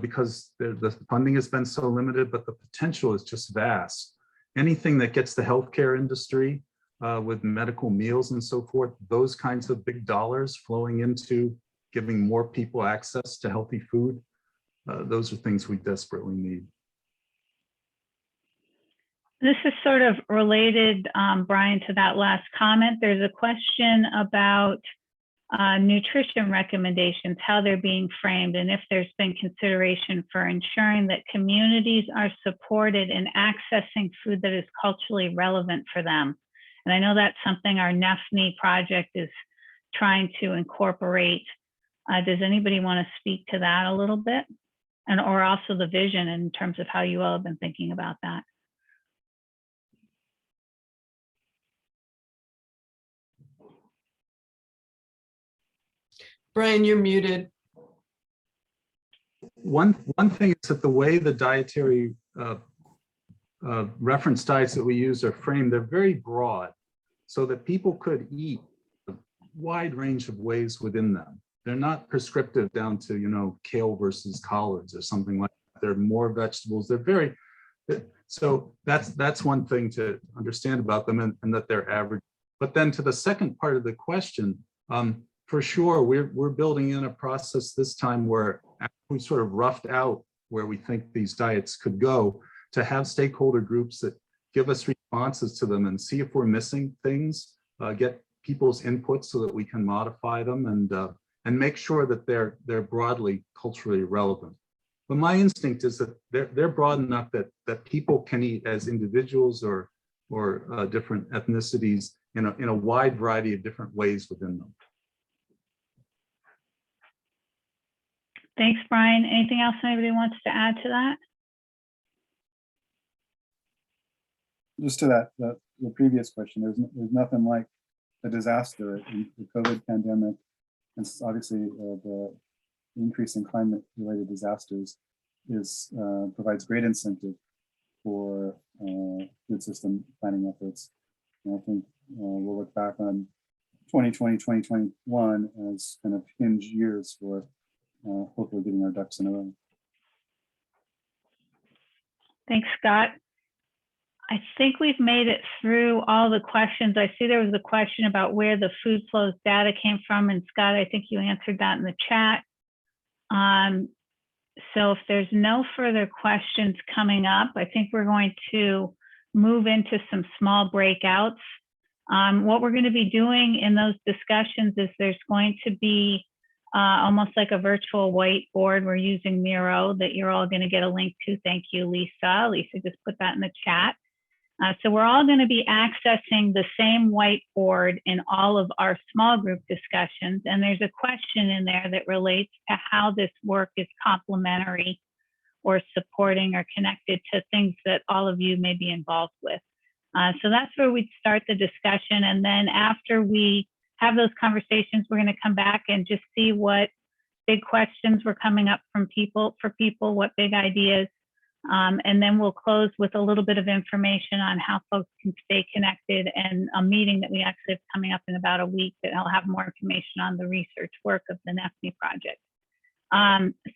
because the funding has been so limited, but the potential is just vast. Anything that gets the healthcare industry with medical meals and so forth, those kinds of big dollars flowing into giving more people access to healthy food, those are things we desperately need. This is sort of related, Brian, to that last comment. There's a question about nutrition recommendations, how they're being framed, and if there's been consideration for ensuring that communities are supported in accessing food that is culturally relevant for them. And I know that's something our NEFNI project is trying to incorporate. Does anybody want to speak to that a little bit? And or also the vision in terms of how you all have been thinking about that? Brian, you're muted. One thing is that the way the dietary reference diets that we use are framed, they're very broad, so that people could eat a wide range of ways within them. They're not prescriptive down to, kale versus collards or something like that. They're more vegetables. They're very, so that's one thing to understand about them, and that they're average. But then to the second part of the question, for sure, we're building in a process this time where we sort of roughed out where we think these diets could go, to have stakeholder groups that give us responses to them and see if we're missing things, get people's input so that we can modify them and make sure that they're broadly culturally relevant. But my instinct is that they're broad enough that people can eat as individuals or different ethnicities in a wide variety of different ways within them. Thanks, Brian. Anything else anybody wants to add to that? Just to that, the previous question, there's nothing like a disaster in the COVID pandemic, and obviously the increase in climate-related disasters provides great incentive for food system planning efforts. And I think we'll look back on 2020, 2021 as kind of hinge years for hopefully getting our ducks in a row. Thanks, Scott. I think we've made it through all the questions. I see there was a question about where the food flows data came from, and Scott, I think you answered that in the chat. So if there's no further questions coming up, I think we're going to move into some small breakouts. What we're going to be doing in those discussions is there's going to be almost like a virtual whiteboard. We're using Miro that you're all going to get a link to. Thank you, Lisa. Lisa just put that in the chat. So we're all going to be accessing the same whiteboard in all of our small group discussions. And there's a question in there that relates to how this work is complementary or supporting or connected to things that all of you may be involved with. So that's where we'd start the discussion. And then after we have those conversations, we're going to come back and just see what big questions were coming up from people, what big ideas. And then we'll close with a little bit of information on how folks can stay connected, and a meeting that we actually have coming up in about a week that I'll have more information on the research work of the NEFNI project.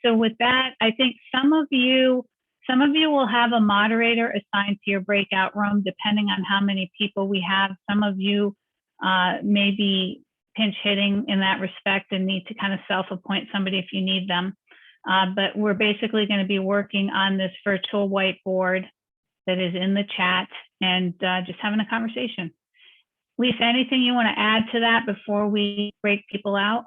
So with that, I think some of you will have a moderator assigned to your breakout room, depending on how many people we have. Some of you may be pinch hitting in that respect and need to kind of self-appoint somebody if you need them. But we're basically going to be working on this virtual whiteboard that is in the chat and just having a conversation. Lisa, anything you want to add to that before we break people out?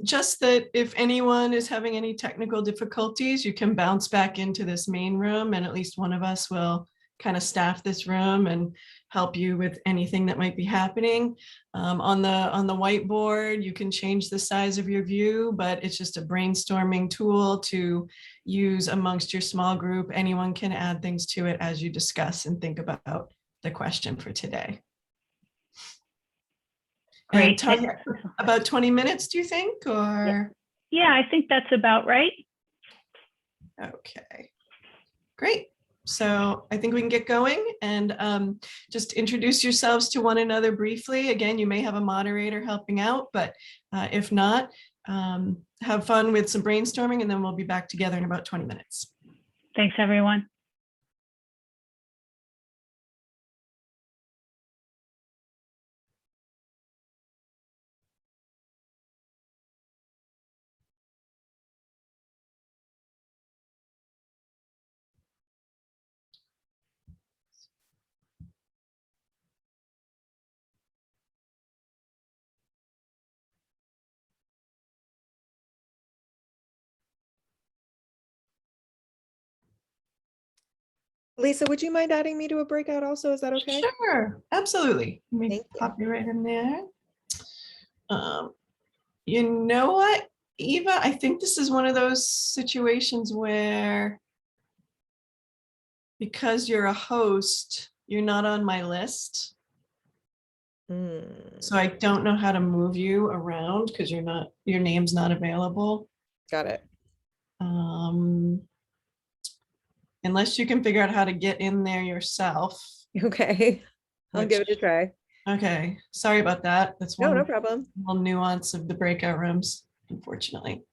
Just that if anyone is having any technical difficulties, you can bounce back into this main room, and at least one of us will kind of staff this room and help you with anything that might be happening. On the whiteboard, you can change the size of your view, but it's just a brainstorming tool to use amongst your small group. Anyone can add things to it as you discuss and think about the question for today. Great. And about 20 minutes, do you think? Or Yeah, I think that's about right. okay, great. So I think we can get going, and just introduce yourselves to one another briefly. Again, you may have a moderator helping out, but if not, have fun with some brainstorming, and then we'll be back together in about 20 minutes. Thanks, everyone. Lisa, would you mind adding me to a breakout also? Is that okay? Sure, absolutely. Let me Thank you. pop you right in there. You know what, Eva, I think this is one of those situations where, because you're a host, you're not on my list. So I don't know how to move you around because your name's not available. Got it. Unless you can figure out how to get in there yourself. Okay. I'll give it a try. Okay, sorry about that. That's one No problem. little nuance of the breakout rooms, unfortunately.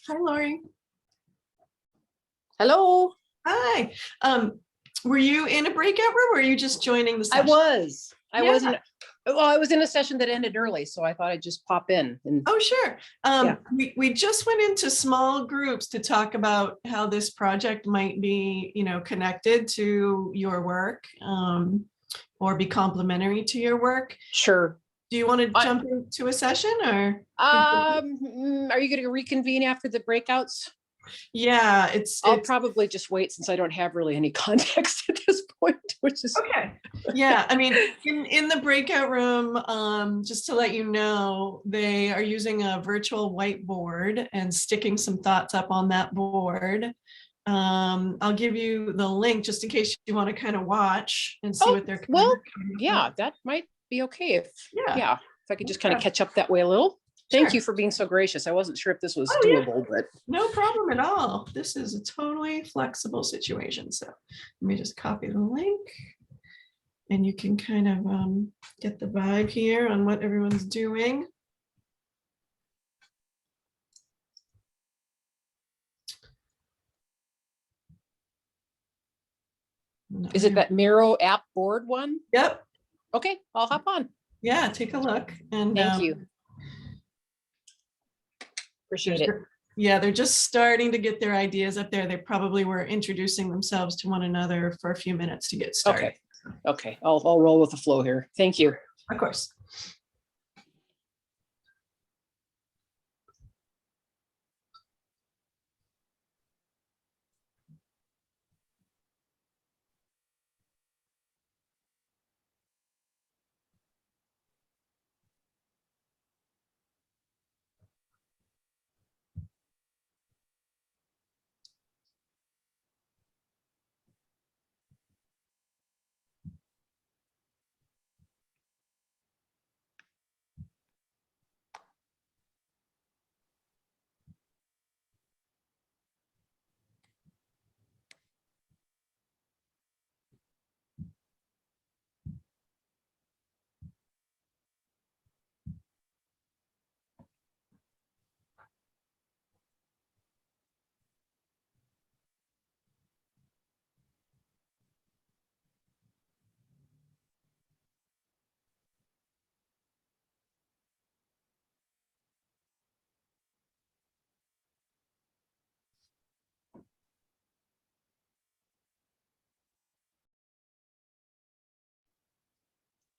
Hi, Lori. Hello, Hi. Were you in a breakout room or are you just joining the I session? was. I Yeah. wasn't. Well, I was in a session that ended early, so I thought I'd just pop in. And Oh, sure. Yeah. We just went into small groups to talk about how this project might be, connected to your work, or be complementary to your work. sure. Do you want to jump into a session or? Are you going to reconvene after the breakouts? Yeah, I'll probably just wait since I don't have really any context at this point, which is okay. Yeah, I mean, in the breakout room, just to let you know, they are using a virtual whiteboard and sticking some thoughts up on that board. I'll give you the link just in case you want to kind of watch and see what they're. Yeah, that might be okay if Yeah. if I could just kind of catch up that way a little. Thank Sure. you for being so gracious. I wasn't sure if this was Yeah. doable, but No problem at all. This is a totally flexible situation. So let me just copy the link and you can kind of get the vibe here on what everyone's doing. is it that Miro app board one? Yep. Okay, I'll hop on. Yeah, take a look. And Thank you. Appreciate it. Yeah, they're just starting to get their ideas up there. They probably were introducing themselves to one another for a few minutes to get started. Okay. Okay, I'll roll with the flow here. Thank you. Of course.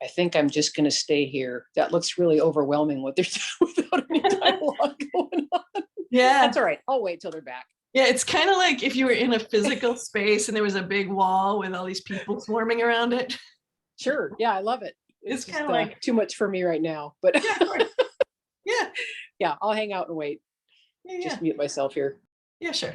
I think I'm just going to stay here. That looks really overwhelming what they're doing without any dialogue going on. Yeah. That's all right. I'll wait till they're back. Yeah, it's kind of like if you were in a physical space and there was a big wall with all these people swarming around it. Sure. Yeah, I love it. It's kind of just, like too much for me right now, but yeah, of course. Yeah. Yeah, I'll hang out and wait. Yeah, Just mute myself here. yeah, sure.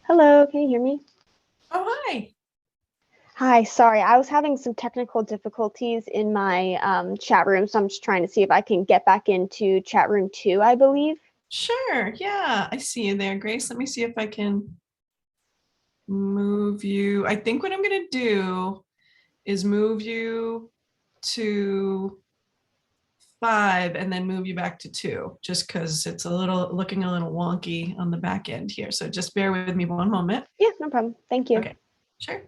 Hello, can you hear me? Oh, hi. Hi, sorry, I was having some technical difficulties in my chat room, so I'm just trying to see if I can get back into chat room 2, I believe. Sure. Yeah, I see you there, Grace. Let me see if I can move you. I think what I'm going to do is move you to 5 and then move you back to 2, just because it's looking a little wonky on the back end here. So just bear with me one moment. Yeah, no problem. Thank you. Okay, sure.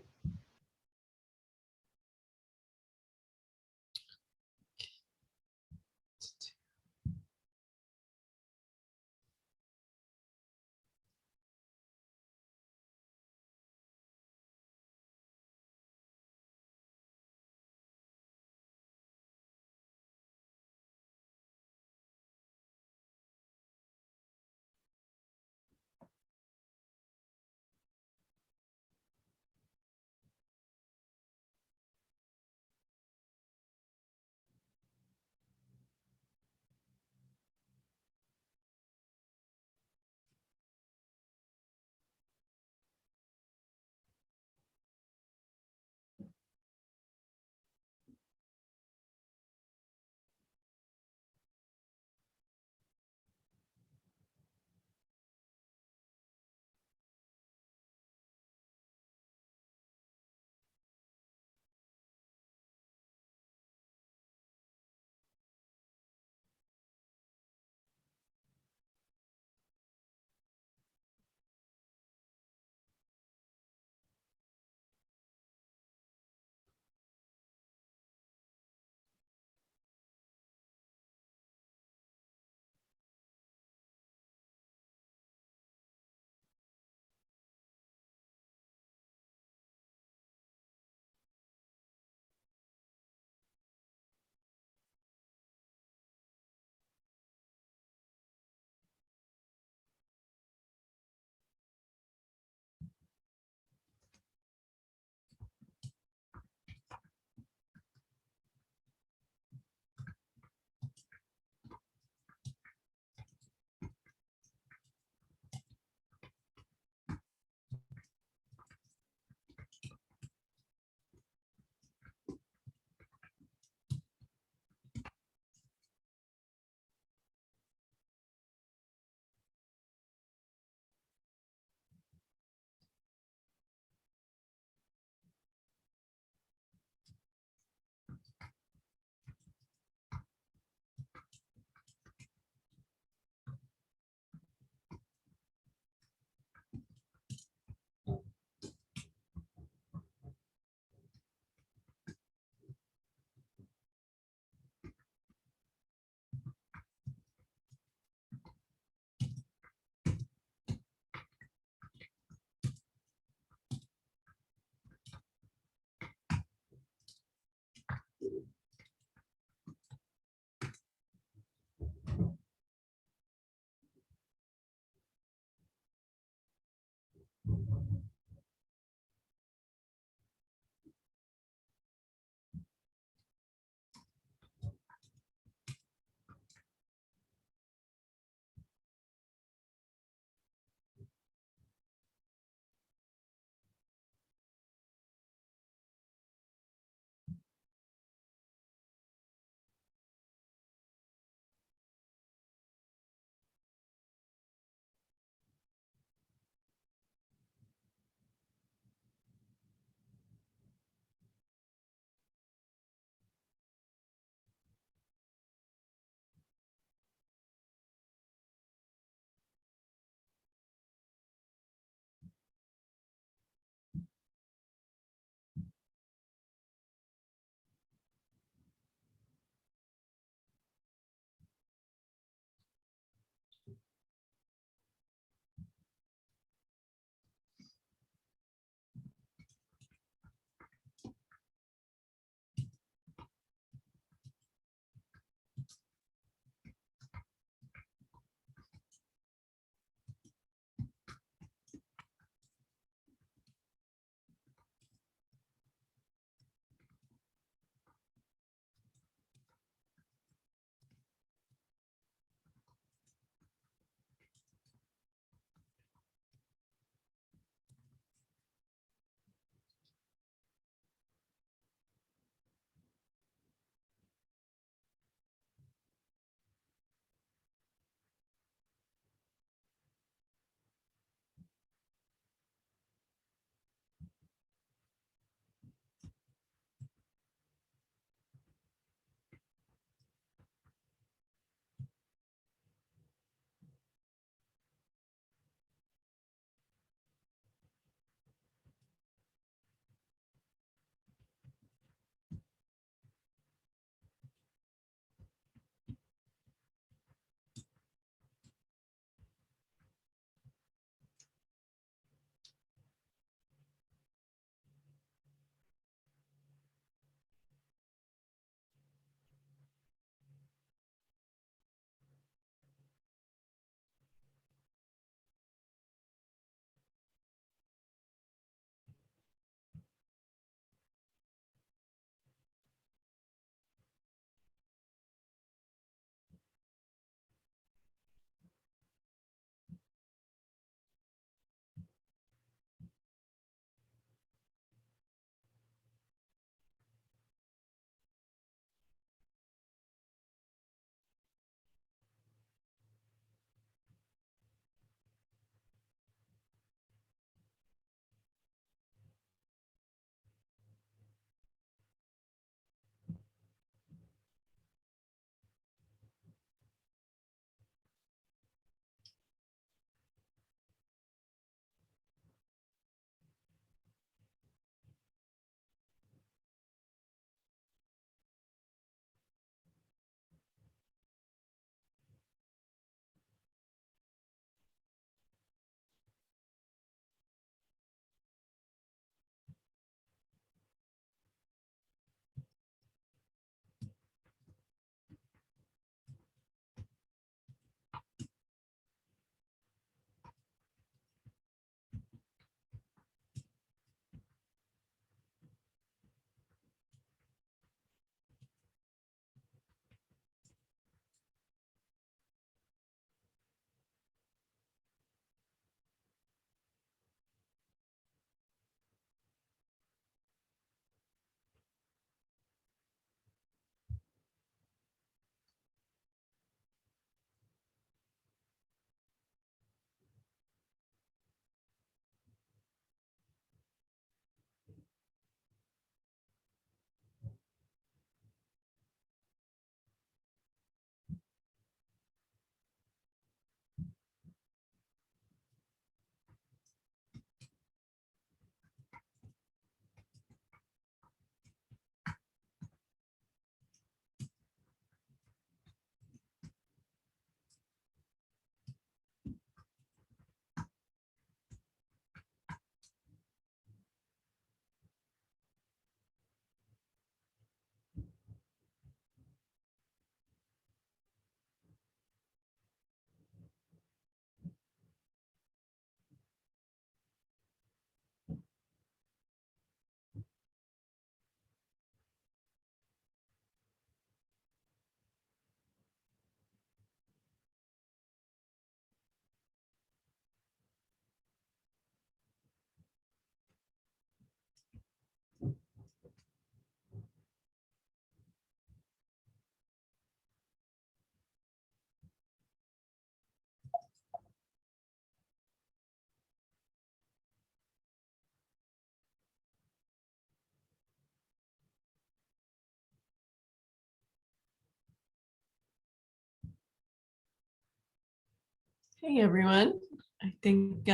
Hey, everyone. I think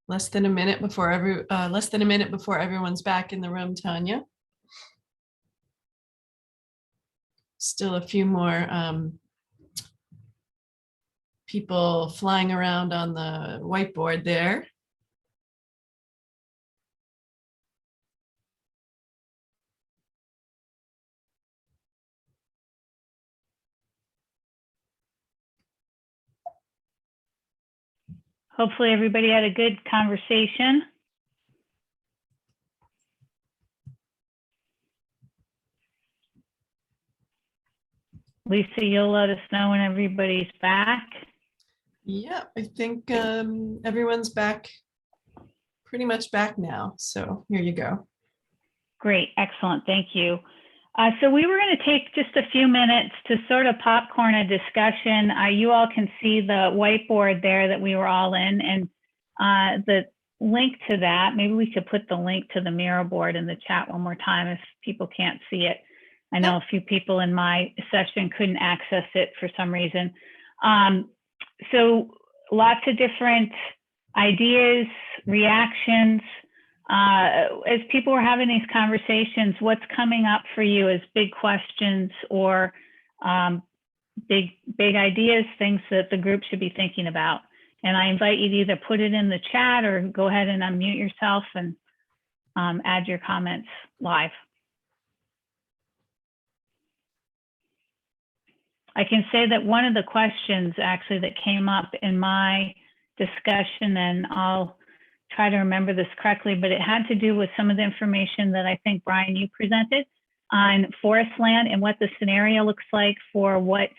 less than a minute before everyone's back in the room, Tanya. Still a few more people flying around on the whiteboard there. Hopefully everybody had a good conversation. Lisa, you'll let us know when everybody's back. Yeah, I think everyone's back, pretty much back now. So here you go. Great, excellent, thank you. So we were going to take just a few minutes to sort of popcorn a discussion. You all can see the whiteboard there that we were all in, and the link to that, maybe we could put the link to the mirror board in the chat one more time if people can't see it. I know a few people in my session couldn't access it for some reason. So lots of different ideas, reactions. As people were having these conversations, what's coming up for you as big questions or big ideas, things that the group should be thinking about? And I invite you to either put it in the chat or go ahead and unmute yourself and add your comments live. I can say that one of the questions actually that came up in my discussion, and I'll try to remember this correctly, but it had to do with some of the information that I think, Brian, you presented on forest land and what the scenario looks like for what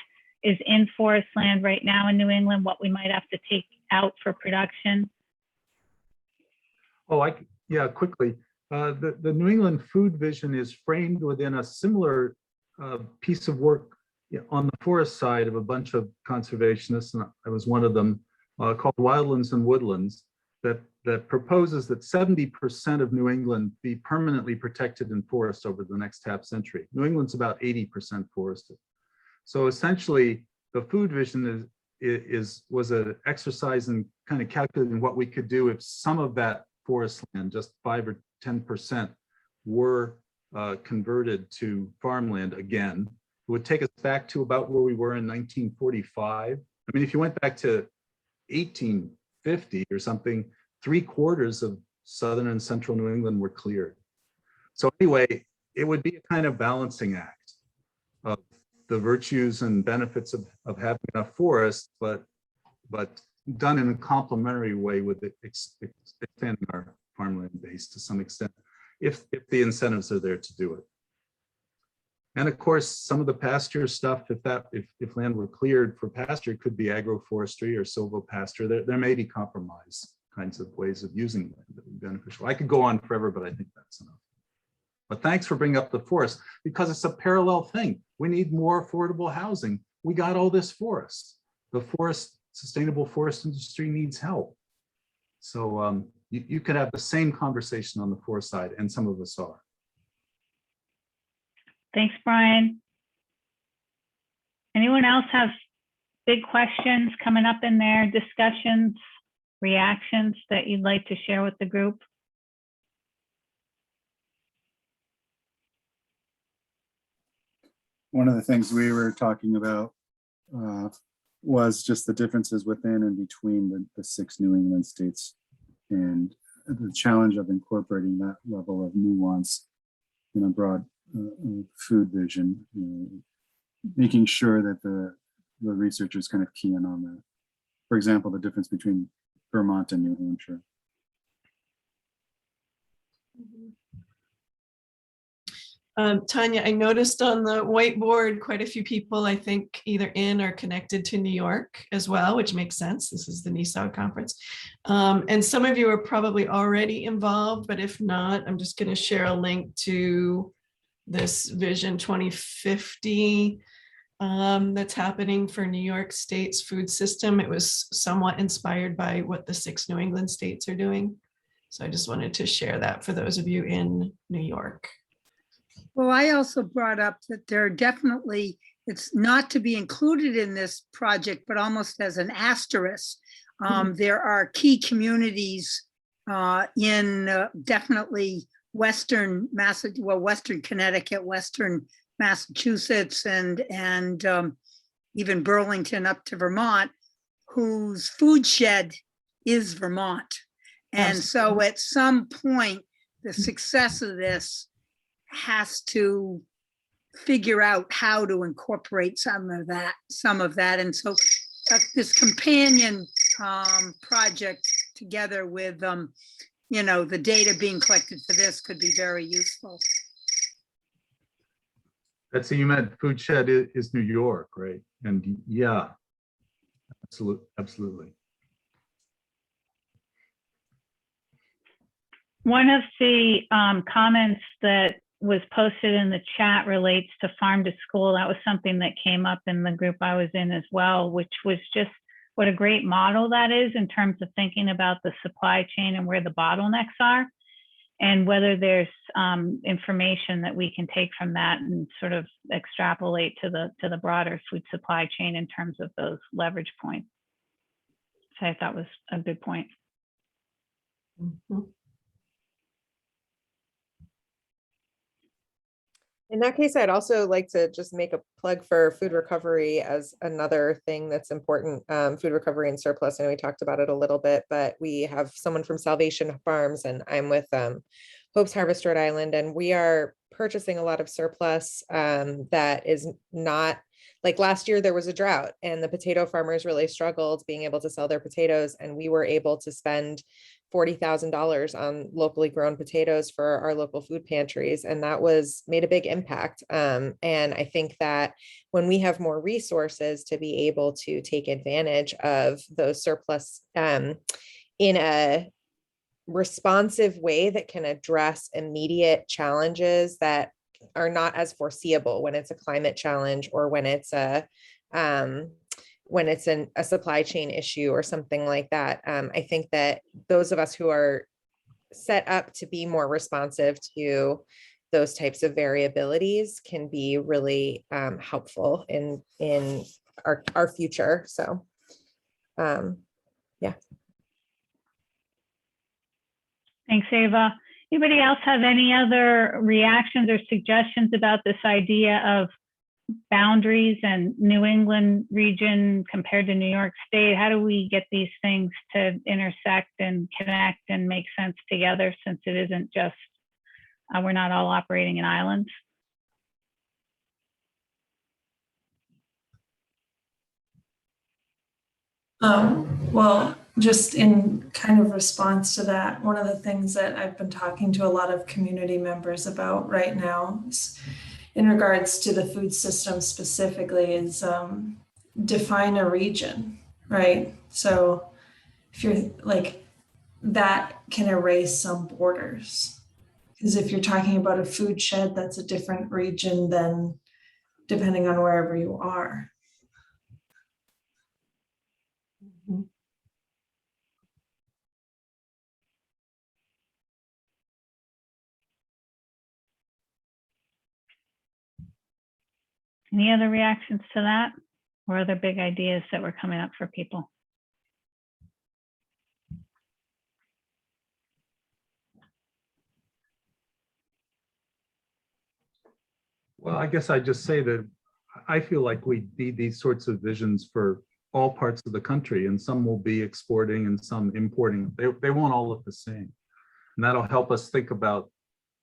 is in forest land right now in New England, what we might have to take out for production. Oh, yeah, quickly. The New England Food Vision is framed within a similar piece of work on the forest side of a bunch of conservationists, and I was one of them, called Wildlands and Woodlands, that proposes that 70% of New England be permanently protected in forest over the next half century. New England's about 80% forested. So essentially, the food vision was an exercise in kind of calculating what we could do if some of that forest land, just 5 or 10%, were converted to farmland again. It would take us back to about where we were in 1945. I mean, if you went back to 1850 or something, 3/4 of southern and central New England were cleared. So anyway, it would be a kind of balancing act of the virtues and benefits of having enough forest, but done in a complementary way with expanding our farmland base to some extent, if the incentives are there to do it. And of course, some of the pasture stuff, if land were cleared for pasture, could be agroforestry or silvopasture. There may be compromise kinds of ways of using land that would be beneficial. I could go on forever, but I think that's enough. But thanks for bringing up the forest, because it's a parallel thing. We need more affordable housing. We got all this forest. The sustainable forest industry needs help. So you could have the same conversation on the forest side, and some of us are. Thanks, Brian. Anyone else have big questions coming up in their discussions, reactions that you'd like to share with the group? One of the things we were talking about was just the differences within and between the 6 New England states, and the challenge of incorporating that level of nuance in a broad food vision, making sure that the researchers kind of key in on that. For example, the difference between Vermont and New Hampshire. Tanya, I noticed on the whiteboard quite a few people, I think, either in or connected to New York as well, which makes sense. This is the NISOG conference. And some of you are probably already involved, but if not, I'm just going to share a link to this Vision 2050 that's happening for New York State's food system. It was somewhat inspired by what the 6 New England states are doing. So I just wanted to share that for those of you in New York. Well, I also brought up that there definitely it's not to be included in this project, but almost as an asterisk. There are key communities in definitely Western Connecticut, Western Massachusetts, and even Burlington up to Vermont, whose food shed is Vermont. And so at some point, the success of this has to figure out how to incorporate some of that. And so this companion project together with, the data being collected for this could be very useful. Betsy, you meant food shed is New York, right? And yeah, absolutely. One of the comments that was posted in the chat relates to farm to school. That was something that came up in the group I was in as well, which was just what a great model that is in terms of thinking about the supply chain and where the bottlenecks are, and whether there's information that we can take from that and sort of extrapolate to the broader food supply chain in terms of those leverage points. So I thought was a good point. Mhm. In that case, I'd also like to just make a plug for food recovery as another thing that's important. Food recovery and surplus. I know we talked about it a little bit, but we have someone from Salvation Farms, and I'm with Hope's Harvest, Rhode Island, and we are purchasing a lot of surplus that is not, like last year there was a drought and the potato farmers really struggled being able to sell their potatoes, and we were able to spend $40,000 on locally grown potatoes for our local food pantries. And that made a big impact. And I think that when we have more resources to be able to take advantage of those surplus in a responsive way that can address immediate challenges that are not as foreseeable when it's a climate challenge or when it's a supply chain issue or something like that. I think that those of us who are set up to be more responsive to those types of variabilities can be really helpful in our future. So, yeah. Thanks, Ava. Anybody else have any other reactions or suggestions about this idea of boundaries and New England region compared to New York State? How do we get these things to intersect and connect and make sense together, since it isn't just, we're not all operating in islands? Well, just in kind of response to that, one of the things that I've been talking to a lot of community members about right now is, in regards to the food system specifically, is define a region, right? So if you're like, that can erase some borders. Because if you're talking about a food shed, that's a different region than depending on wherever you are. Mhm. Any other reactions to that, or other big ideas that were coming up for people? Well, I guess I just say that I feel like we need these sorts of visions for all parts of the country, and some will be exporting and some importing. They won't all look the same. And that'll help us think about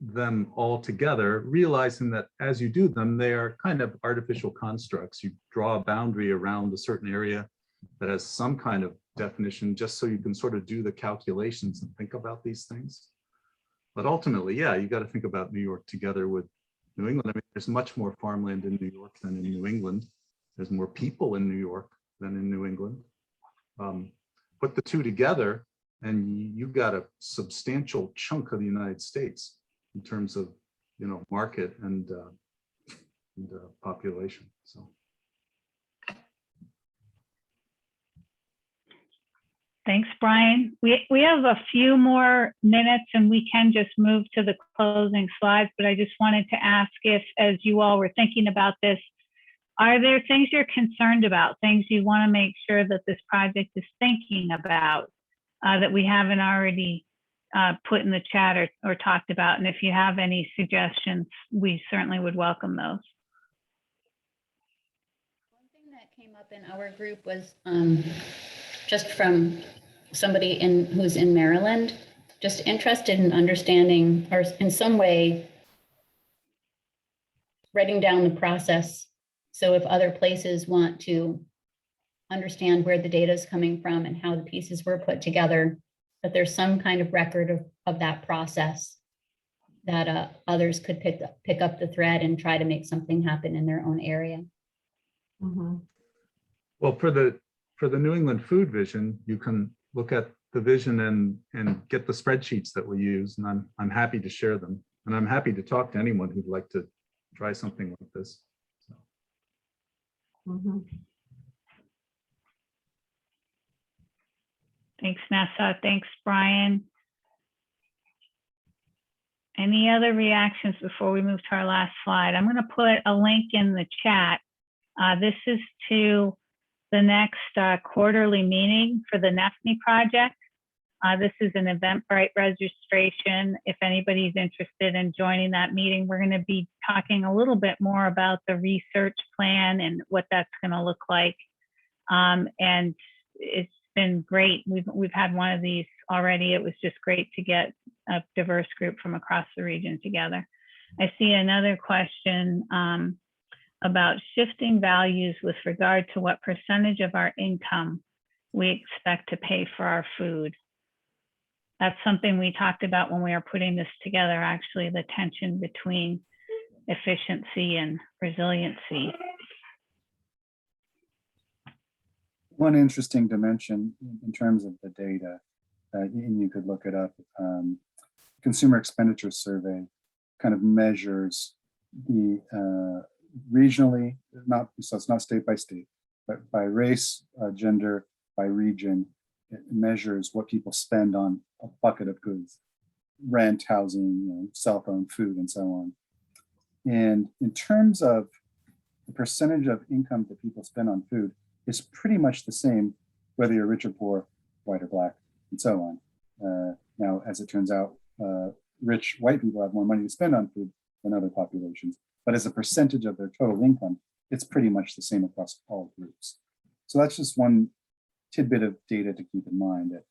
them all together, realizing that as you do them, they are kind of artificial constructs. You draw a boundary around a certain area that has some kind of definition, just so you can sort of do the calculations and think about these things. But ultimately, yeah, you got to think about New York together with New England. I mean, there's much more farmland in New York than in New England. There's more people in New York than in New England. Put the two together and you got a substantial chunk of the United States in terms of, market and population. So. Thanks, Brian. We have a few more minutes and we can just move to the closing slides, but I just wanted to ask if, as you all were thinking about this, are there things you're concerned about, things you want to make sure that this project is thinking about that we haven't already put in the chat or talked about? And if you have any suggestions, we certainly would welcome those. One thing that came up in our group was just from somebody who's in Maryland, just interested in understanding or in some way writing down the process. So if other places want to understand where the data is coming from and how the pieces were put together, that there's some kind of record of that process that others could pick up the thread and try to make something happen in their own area. Mm-hmm. Well, for the New England Food Vision, you can look at the vision and get the spreadsheets that we use, and I'm happy to share them. And I'm happy to talk to anyone who'd like to try something like this. So. Mm-hmm. Thanks, Nessa. Thanks, Brian. Any other reactions before we move to our last slide? I'm going to put a link in the chat. This is to the next quarterly meeting for the NEFNI project. This is an Eventbrite registration. If anybody's interested in joining that meeting, we're going to be talking a little bit more about the research plan and what that's going to look like. And it's been great. We've had one of these already. It was just great to get a diverse group from across the region together. I see another question about shifting values with regard to what percentage of our income we expect to pay for our food. That's something we talked about when we were putting this together, actually, the tension between efficiency and resiliency. One interesting dimension in terms of the data, and you could look it up, Consumer Expenditure Survey kind of measures the regionally, so it's not state by state, but by race, gender, by region. It measures what people spend on a bucket of goods: rent, housing, cell phone, food, and so on. And in terms of the percentage of income that people spend on food, is pretty much the same, whether you're rich or poor, white or black, and so on. Now, as it turns out, rich white people have more money to spend on food than other populations, but as a percentage of their total income, it's pretty much the same across all groups. So that's just one tidbit of data to keep in mind, that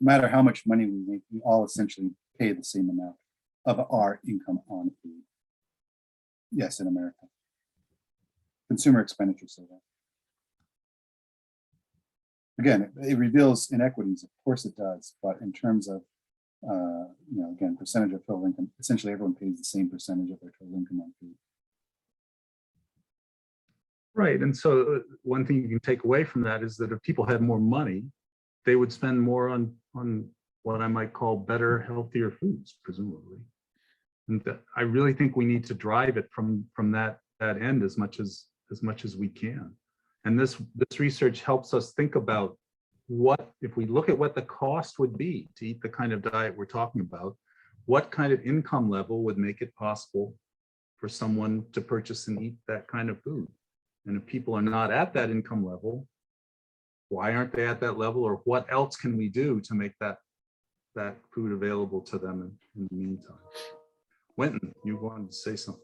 no matter how much money we make, we all essentially pay the same amount of our income on food. Yes, in America. Consumer Expenditure Survey. Again, it reveals inequities, of course it does, but in terms of, again, percentage of total income, essentially everyone pays the same percentage of their total income on food. Right, and so one thing you can take away from that is that if people had more money, they would spend more on what I might call better, healthier foods, presumably. And I really think we need to drive it from that end as much as we can. And this research helps us think about what, if we look at what the cost would be to eat the kind of diet we're talking about, what kind of income level would make it possible for someone to purchase and eat that kind of food. And if people are not at that income level, why aren't they at that level, or what else can we do to make that food available to them in the meantime? Wynton, you wanted to say something.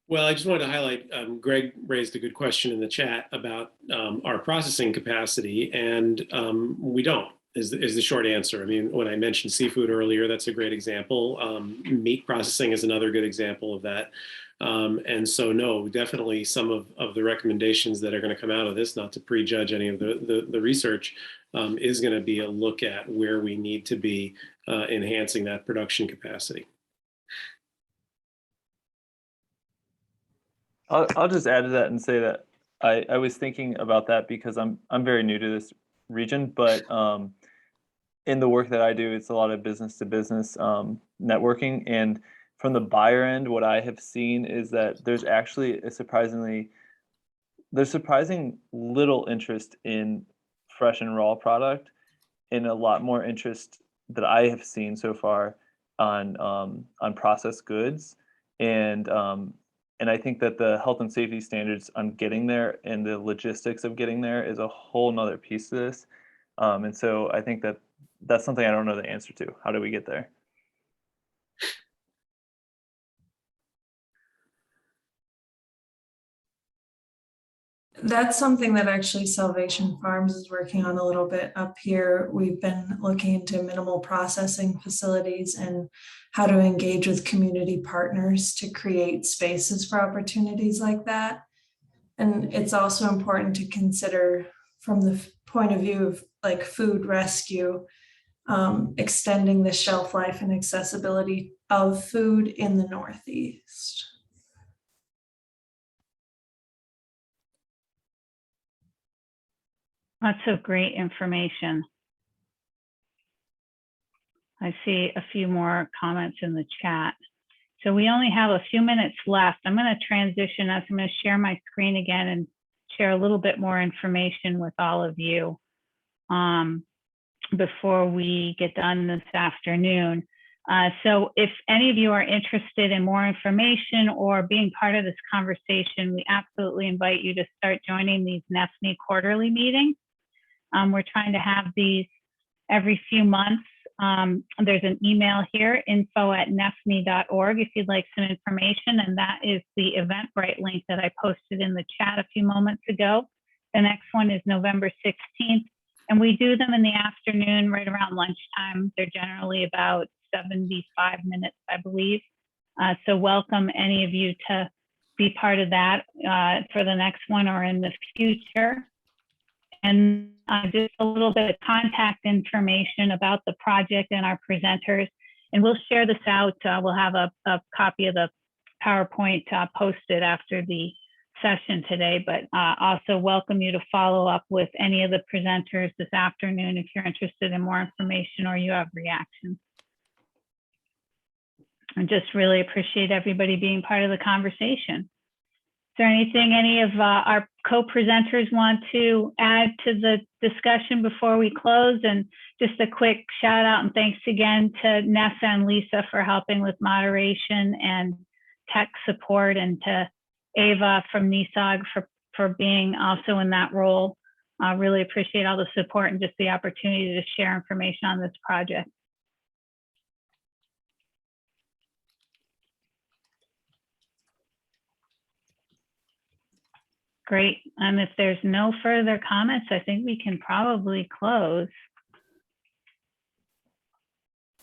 Well, I just wanted to highlight, Greg raised a good question in the chat about our processing capacity, and we don't, is the short answer. I mean, when I mentioned seafood earlier, that's a great example. Meat processing is another good example of that. And so, no, definitely some of the recommendations that are going to come out of this, not to prejudge any of the research, is going to be a look at where we need to be enhancing that production capacity. I'll just add to that and say that I was thinking about that because I'm very new to this region, but in the work that I do, it's a lot of business to business networking. And from the buyer end, what I have seen is that there's actually surprising little interest in fresh and raw product, and a lot more interest that I have seen so far on processed goods. And And I think that the health and safety standards on getting there and the logistics of getting there is a whole nother piece to this. And so I think that that's something I don't know the answer to. How do we get there? That's something that actually Salvation Farms is working on a little bit up here. We've been looking into minimal processing facilities and how to engage with community partners to create spaces for opportunities like that. And it's also important to consider from the point of view of like food rescue, extending the shelf life and accessibility of food in the Northeast. Lots of great information. I see a few more comments in the chat. So we only have a few minutes left. I'm going to transition us. I'm going to share my screen again and share a little bit more information with all of you before we get done this afternoon. So if any of you are interested in more information or being part of this conversation, we absolutely invite you to start joining these NEFNE quarterly meetings. We're trying to have these every few months. There's an email here, info@nefne.org, if you'd like some information, and that is the Eventbrite link that I posted in the chat a few moments ago. The next one is November 16th, and we do them in the afternoon right around lunchtime. They're generally about 75 minutes, I believe. So welcome any of you to be part of that for the next one or in the future. And just a little bit of contact information about the project and our presenters. And we'll share this out. We'll have a copy of the PowerPoint posted after the session today, but also welcome you to follow up with any of the presenters this afternoon if you're interested in more information or you have reactions. I just really appreciate everybody being part of the conversation. Is there anything any of our co-presenters want to add to the discussion before we close? And just a quick shout out and thanks again to Nessa and Lisa for helping with moderation and tech support, and to Ava from NESOG for being also in that role. I really appreciate all the support and just the opportunity to share information on this project. Great. And if there's no further comments, I think we can probably close.